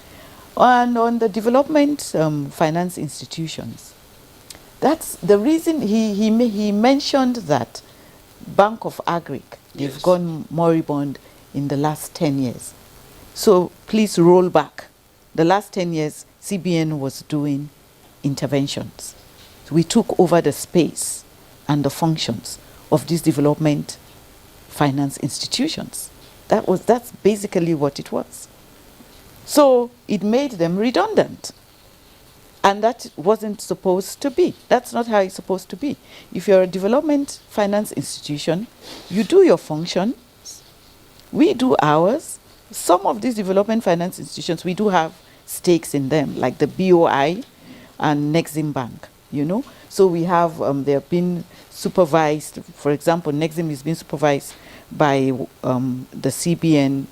And on the development finance institutions, that's the reason he mentioned that Bank of Agric, they've gone moribund in the last 10 years. So please roll back. The last 10 years, CBN was doing interventions. So we took over the space and the functions of these development finance institutions. That's basically what it was. So it made them redundant. And that wasn't supposed to be. That's not how it's supposed to be. If you're a development finance institution, you do your function, we do ours. Some of these development finance institutions, we do have stakes in them, like the BOI and Nexim Bank, you know. So we have, they have been supervised. For example, Nexim is being supervised by the CBN.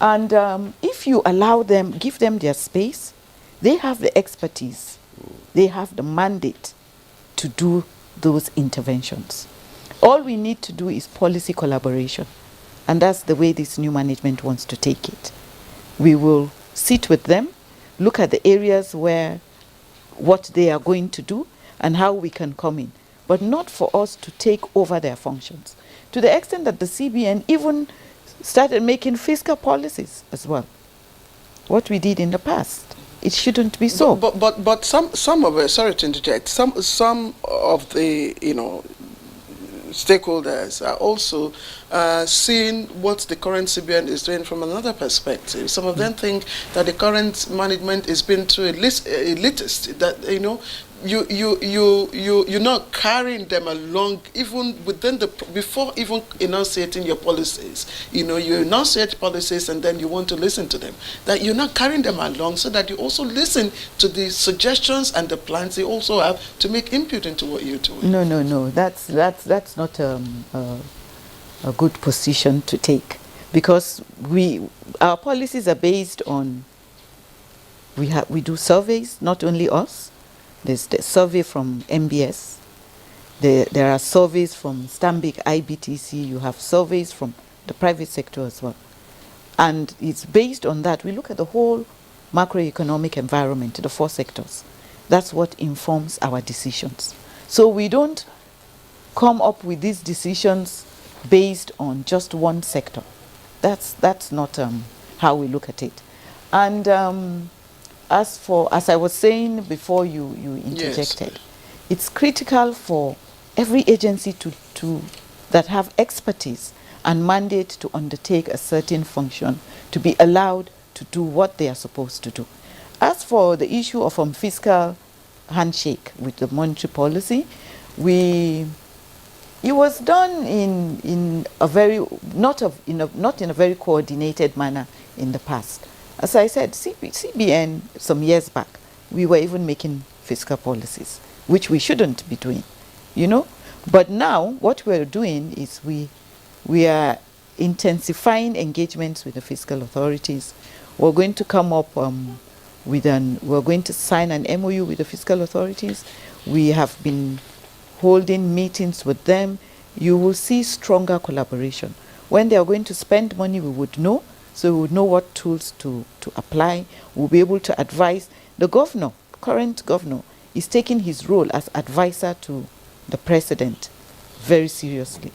And if you allow them, give them their space, they have the expertise, they have the mandate to do those interventions. All we need to do is policy collaboration. And that's the way this new management wants to take it. We will sit with them, look at the areas where what they are going to do and how we can come in, but not for us to take over their functions. To the extent that the CBN even started making fiscal policies as well. What we did in the past. It shouldn't be so. But some of it, sorry to interject, some of the, you know, stakeholders are also seeing what the current CBN is doing from another perspective. Some of them think that the current management is being too elitist, that, you know, you're not carrying them along even within the, before even enunciating your policies. You know, you enunciate policies and then you want to listen to them. That you're not carrying them along so that you also listen to the suggestions and the plans they also have to make input into what you're doing. No. That's not a good position to take, because our policies are based on, we do surveys, not only us. There's the survey from MBS. There are surveys from Stanbic IBTC. You have surveys from the private sector as well. And it's based on that. We look at the whole macroeconomic environment, the 4 sectors. That's what informs our decisions. So we don't come up with these decisions based on just one sector. That's not how we look at it. And as I was saying before you interjected, yes, it's critical for every agency that have expertise and mandate to undertake a certain function to be allowed to do what they are supposed to do. As for the issue of fiscal handshake with the monetary policy, it was done in a very not in a very coordinated manner in the past. As I said, CBN, some years back, we were even making fiscal policies, which we shouldn't be doing, you know. But now, what we're doing is we are intensifying engagements with the fiscal authorities. We're going to come up we're going to sign an MOU with the fiscal authorities. We have been holding meetings with them. You will see stronger collaboration. When they are going to spend money, we would know. So we would know what tools to apply. We'll be able to advise. The governor, current governor, is taking his role as advisor to the president very seriously.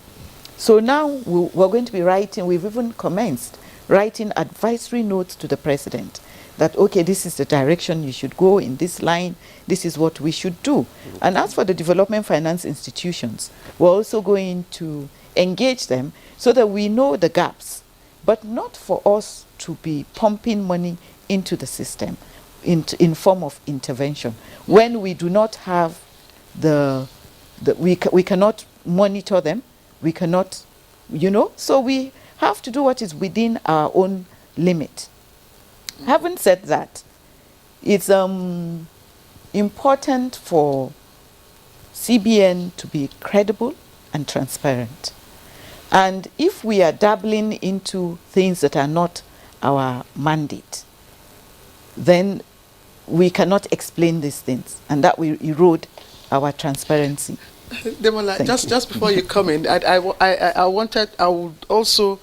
So now we're going to be writing, we've even commenced writing advisory notes to the president that, okay, this is the direction you should go in this line, this is what we should do. And as for the development finance institutions, we're also going to engage them so that we know the gaps, but not for us to be pumping money into the system in form of intervention when we do not have we cannot monitor them, we cannot, you know, so we have to do what is within our own limit. Having said that, it's important for CBN to be credible and transparent. And if we are dabbling into things that are not our mandate, then we cannot explain these things, and that will erode our transparency. Demola, just before you come in, I would also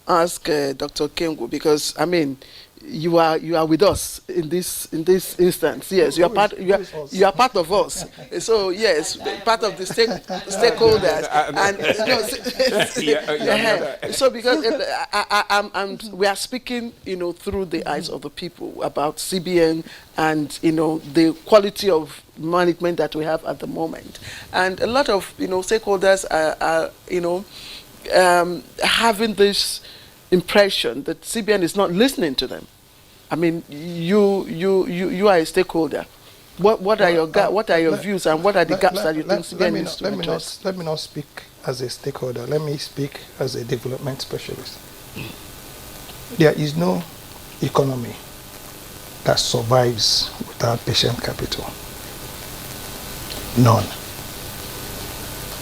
ask Dr. Kengu, because, I mean, you are with us in this instance. Yes, you are part of us. So yes, part of the stakeholders. And so because we are speaking, through the eyes of the people about CBN and the quality of management that we have at the moment, and a lot of stakeholders are having this impression that CBN is not listening to them. I mean, you are a stakeholder. What are your views, and what are the gaps that you think CBN needs to address? Let me not speak as a stakeholder. Let me speak as a development specialist. There is no economy that survives without patient capital. None.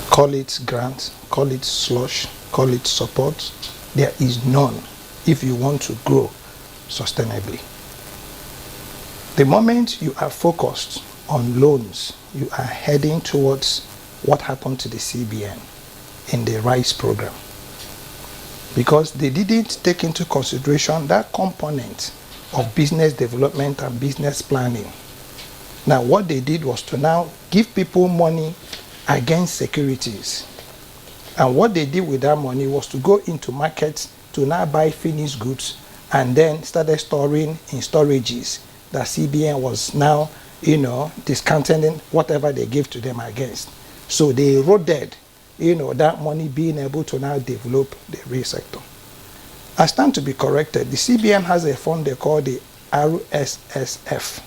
Call it grant, call it slush, call it support. There is none if you want to grow sustainably. The moment you are focused on loans, you are heading towards what happened to the CBN in the RISE program. Because they didn't take into consideration that component of business development and business planning. Now, what they did was to now give people money against securities. And what they did with that money was to go into markets to now buy finished goods and then started storing in storages that CBN was now, discounting whatever they gave to them against. So they eroded, that money being able to now develop the real sector. I stand to be corrected. The CBN has a fund they call the RSSF,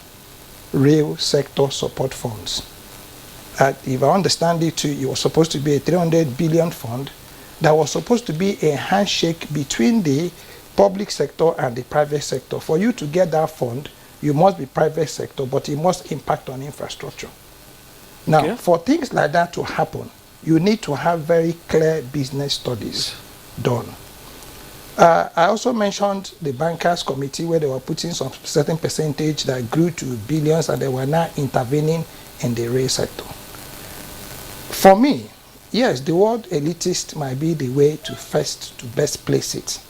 Real Sector Support Funds. If I understand it too, it was supposed to be a 300 billion fund that was supposed to be a handshake between the public sector and the private sector. For you to get that fund, you must be private sector, but it must impact on infrastructure. Now, for things like that to happen, you need to have very clear business studies done. I also mentioned the bankers committee where they were putting some certain percentage that grew to billions and they were now intervening in the real sector. For me, yes, the word elitist might be the way to best place it.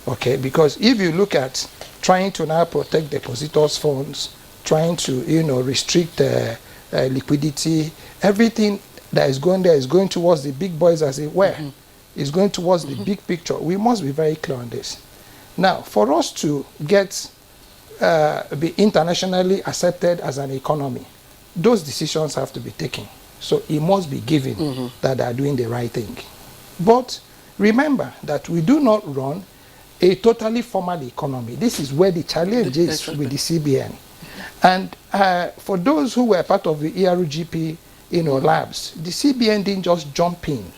Okay, because if you look at trying to now protect depositors' funds, trying to restrict liquidity, everything that is going there is going towards the big boys, as it were. Is going towards the big picture. We must be very clear on this. Now, for us to be internationally accepted as an economy, those decisions have to be taken. So it must be given that they are doing the right thing. But remember that we do not run a totally formal economy. This is where the challenge is with the CBN. And for those who were part of the ERGP labs, the CBN didn't just jump in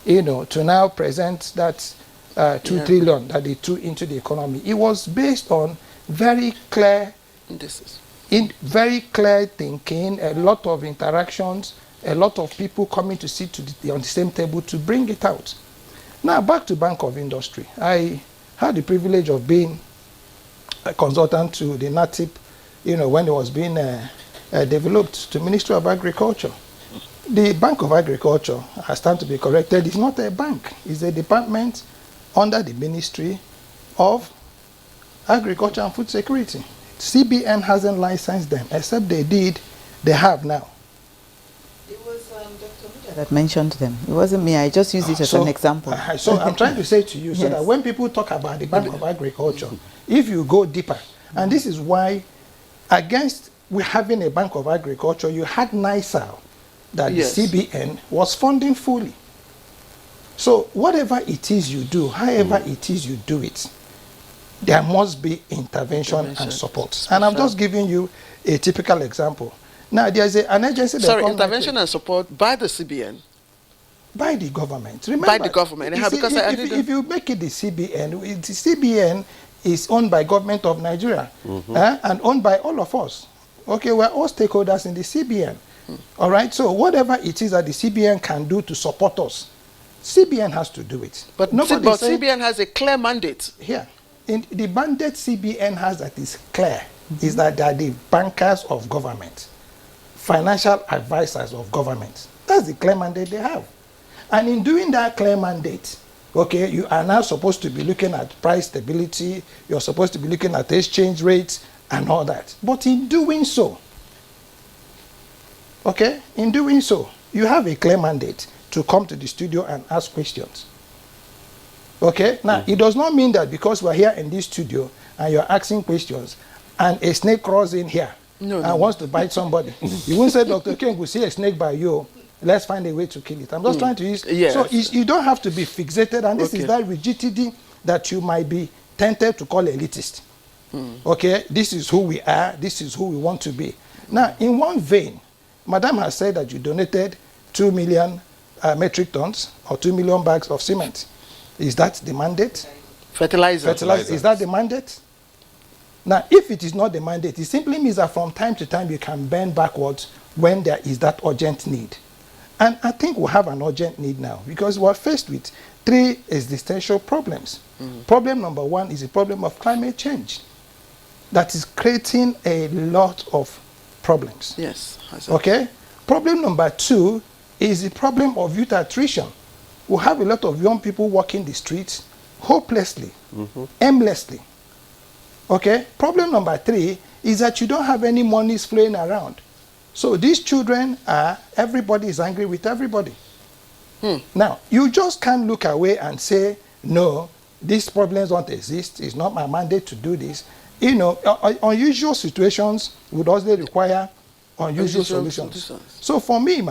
to now present that 2 trillion that they threw into the economy. It was based on very clear thinking, a lot of interactions, a lot of people coming to sit on the same table to bring it out. Now, back to Bank of Industry. I had the privilege of being a consultant to the NATIP, when it was being developed to Ministry of Agriculture. The Bank of Agriculture, I stand to be corrected, is not a bank. It's a department under the Ministry of Agriculture and Food Security. CBN hasn't licensed them, except they have now. It was Dr. Muda that mentioned them. It wasn't me. I just used it as an example. So I'm trying to say to you, so that when people talk about the Bank of Agriculture, if you go deeper, and this is why, against we having a Bank of Agriculture, you had NISAL, that the CBN was funding fully. So whatever it is you do, however it is you do it, there must be intervention and support. And I'm just giving you a typical example. Now, there's an agency... intervention and support by the CBN? By the government. Remember, by the government. If you make it the CBN is owned by government of Nigeria and owned by all of us. Okay, we're all stakeholders in the CBN. All right, so whatever it is that the CBN can do to support us, CBN has to do it. But CBN has a clear mandate. Here, the mandate CBN has that is clear, is that they are the bankers of government, financial advisors of government. That's the clear mandate they have. And in doing that clear mandate, Okay, you are now supposed to be looking at price stability, you're supposed to be looking at exchange rates and all that. But in doing so, okay, in doing so, you have a clear mandate to come to the studio and ask questions. Okay, now it does not mean that because we're here in this studio and you're asking questions and a snake crawls in here and wants to bite somebody, you won't say, Dr. King, we see a snake by you, let's find a way to kill it. I'm just trying to use, so you don't have to be fixated, and this is that rigidity that you might be tempted to call elitist. Okay, this is who we are, this is who we want to be. Now, in one vein, Madam has said that you donated 2 million metric tons or 2 million bags of cement. Is that the mandate? Fertilizer. Is that the mandate? Now, if it is not the mandate, it simply means that from time to time you can bend backwards when there is that urgent need. And I think we have an urgent need now because we're faced with 3 existential problems. Problem number 1 is the problem of climate change that is creating a lot of problems. Yes. Okay? Problem number 2 is the problem of youth attrition. We have a lot of young people walking the streets hopelessly, aimlessly. Okay? Problem number 3 is that you don't have any monies flowing around. So these children everybody is angry with everybody. Now, you just can't look away and say, no, these problems don't exist. It's not my mandate to do this. You know, unusual situations would also require unusual solutions. So for me,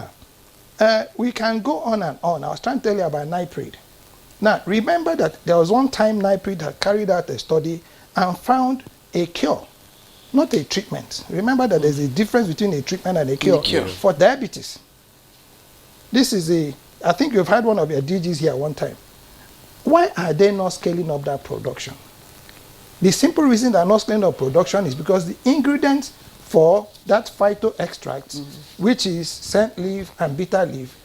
we can go on and on. I was trying to tell you about NIPRID. Now, remember that there was one time NIPRID had carried out a study and found a cure, not a treatment. Remember that there's a difference between a treatment and a cure, for diabetes. This is I think you've had one of your DGs here one time. Why are they not scaling up that production? The simple reason they're not scaling up production is because the ingredients for that phyto extract, which is scent leaf and bitter leaf,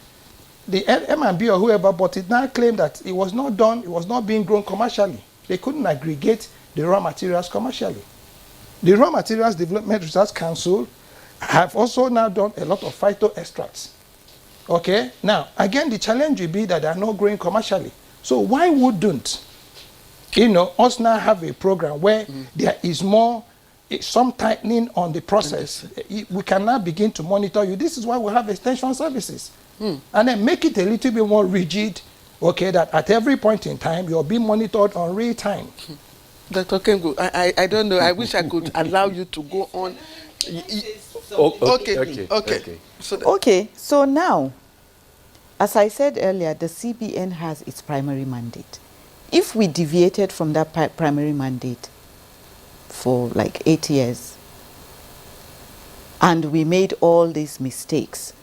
the M&B or whoever bought it now claimed that it was not done, it was not being grown commercially. They couldn't aggregate the raw materials commercially. The Raw Materials Development Research Council have also now done a lot of phyto extracts. Okay, now again the challenge will be that they are not growing commercially. So why wouldn't, us now have a program where there is more, some tightening on the process? We can now begin to monitor you. This is why we have extension services. And then make it a little bit more rigid, okay, that at every point in time you're being monitored on real time. Dr. Kengu, I don't know. I wish I could allow you to go on. Okay. So now, as I said earlier, the CBN has its primary mandate. If we deviated from that primary mandate for like 8 years, and we made all these mistakes,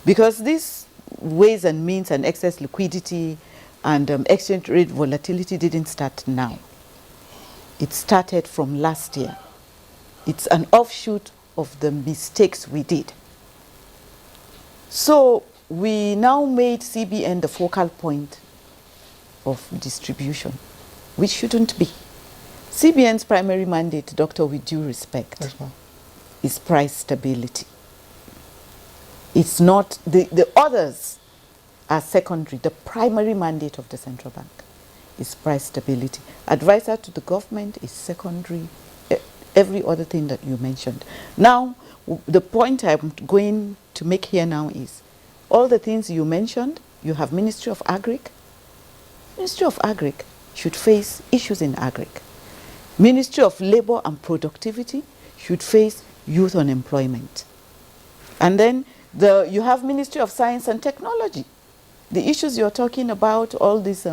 because these ways and means and excess liquidity and exchange rate volatility didn't start now. It started from last year. It's an offshoot of the mistakes we did. So we now made CBN the focal point of distribution, which shouldn't be. CBN's primary mandate, Doctor, with due respect, is price stability. It's not, the others are secondary. The primary mandate of the central bank is price stability. Advisor to the government is secondary. Every other thing that you mentioned. Now, the point I'm going to make here now is, all the things you mentioned, you have Ministry of Agric. Ministry of Agric should face issues in agric. Ministry of Labor and Productivity should face youth unemployment. And then you have Ministry of Science and Technology. The issues you're talking about, all these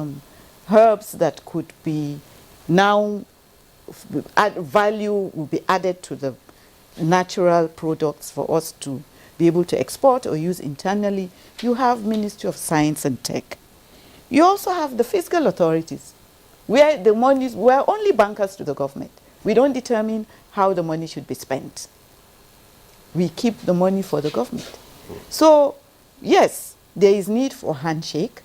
herbs that could be now value will be added to the natural products for us to be able to export or use internally. You have Ministry of Science and Tech. You also have the fiscal authorities, where the money is, we're only bankers to the government. We don't determine how the money should be spent. We keep the money for the government. So, yes, there is need for handshake,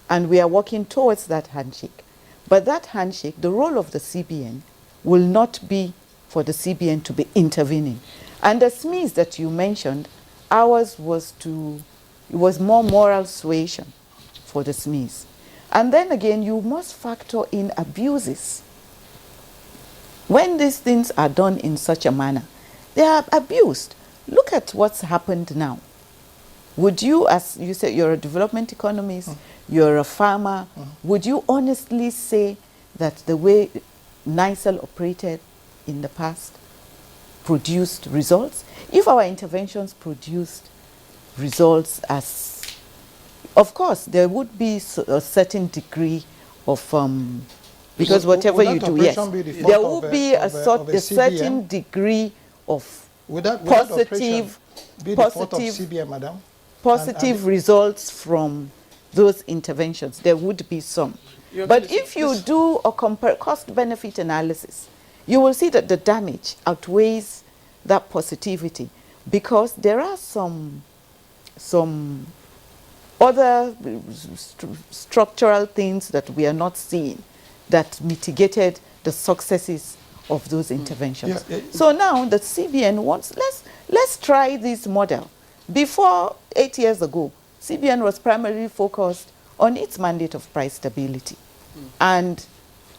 and we are working towards that handshake. But that handshake, the role of the CBN, will not be for the CBN to be intervening. And the SMEs that you mentioned, ours was more moral suasion. for the SMEs. And then again, you must factor in abuses. When these things are done in such a manner, they are abused. Look at what's happened now. Would you, as you said, you're a development economist, you're a farmer, would you honestly say that the way NICEL operated in the past produced results? If our interventions produced results, as of course there would be a certain degree of because whatever you do, yes, there would be a certain degree of positive CBN, madam? Positive results from those interventions. There would be some. But if you do a cost-benefit analysis, you will see that the damage outweighs that positivity, because there are some other structural things that we are not seeing that mitigated the successes of those interventions. So now the CBN wants, let's try this model. Before 8 years ago, CBN was primarily focused on its mandate of price stability. And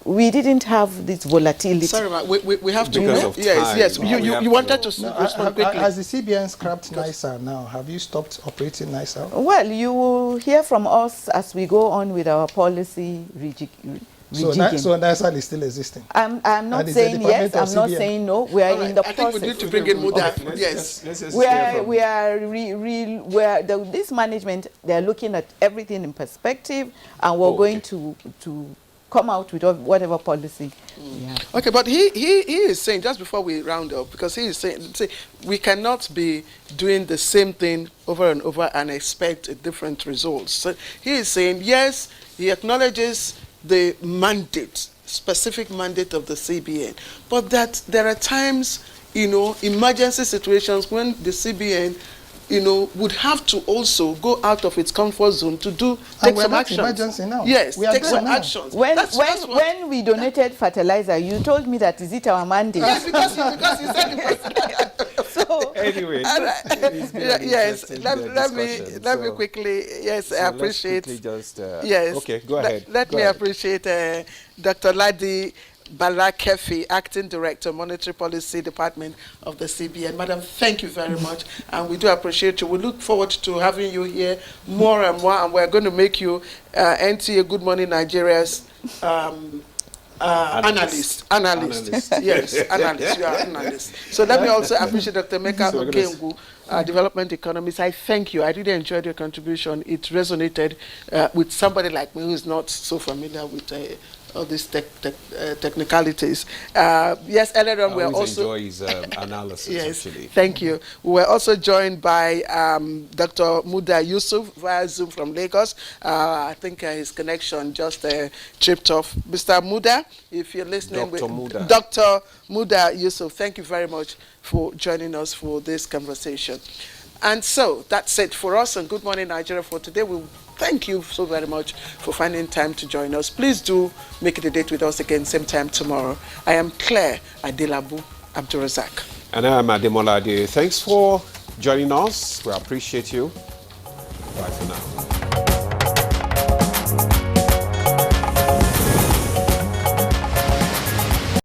we didn't have this volatility. Sorry, ma, we have to. Because of time. Yes. You wanted to respond quickly. Has the CBN scrapped NICEL now? Have you stopped operating NICEL? Well, you will hear from us as we go on with our policy rejigging. So NICEL is still existing? I'm not saying yes, I'm not saying no. We are in the process. I think we need to bring in Muda. Yes. This management, they're looking at everything in perspective, and we're going to come out with whatever policy. Okay, but he is saying, just before we round up, because he is saying we cannot be doing the same thing over and over and expect different results. So he is saying, yes, he acknowledges the mandate, specific mandate of the CBN, but that there are times, emergency situations when the CBN, would have to also go out of its comfort zone to take some action. Emergency now. Yes, take some actions. When we donated fertilizer, you told me that is it our mandate? Yes, because you said it. So anyway, yes. Let me quickly. Yes, so I appreciate. Yes. Okay, go ahead. Let me appreciate Dr. Ladi Balakefi, Acting Director, Monetary Policy Department of the CBN. Madam, thank you very much, and we do appreciate you. We look forward to having you here more and more, and we're going to make you NTA Good Morning Nigeria's analyst. Yes, analyst. You are analyst. So let me also appreciate Dr. Meka Okengu, development economist. I thank you. I really enjoyed your contribution. It resonated with somebody like me who is not so familiar with all these technicalities. Yes, earlier on we are also enjoy his analysis. Yes, actually. Thank you. We were also joined by Dr. Muda Yusuf via Zoom from Lagos. I think his connection just tripped off. Mr. Muda, if you're listening, Dr. Muda Yusuf, thank you very much for joining us for this conversation. And so that's it for us on Good Morning Nigeria for today. We thank you so very much for finding time to join us. Please do make it a date with us again, same time tomorrow. I am Claire Adelabu Abdurazak. And I am Ademola Ade. Thanks for joining us. We appreciate you. Bye for now.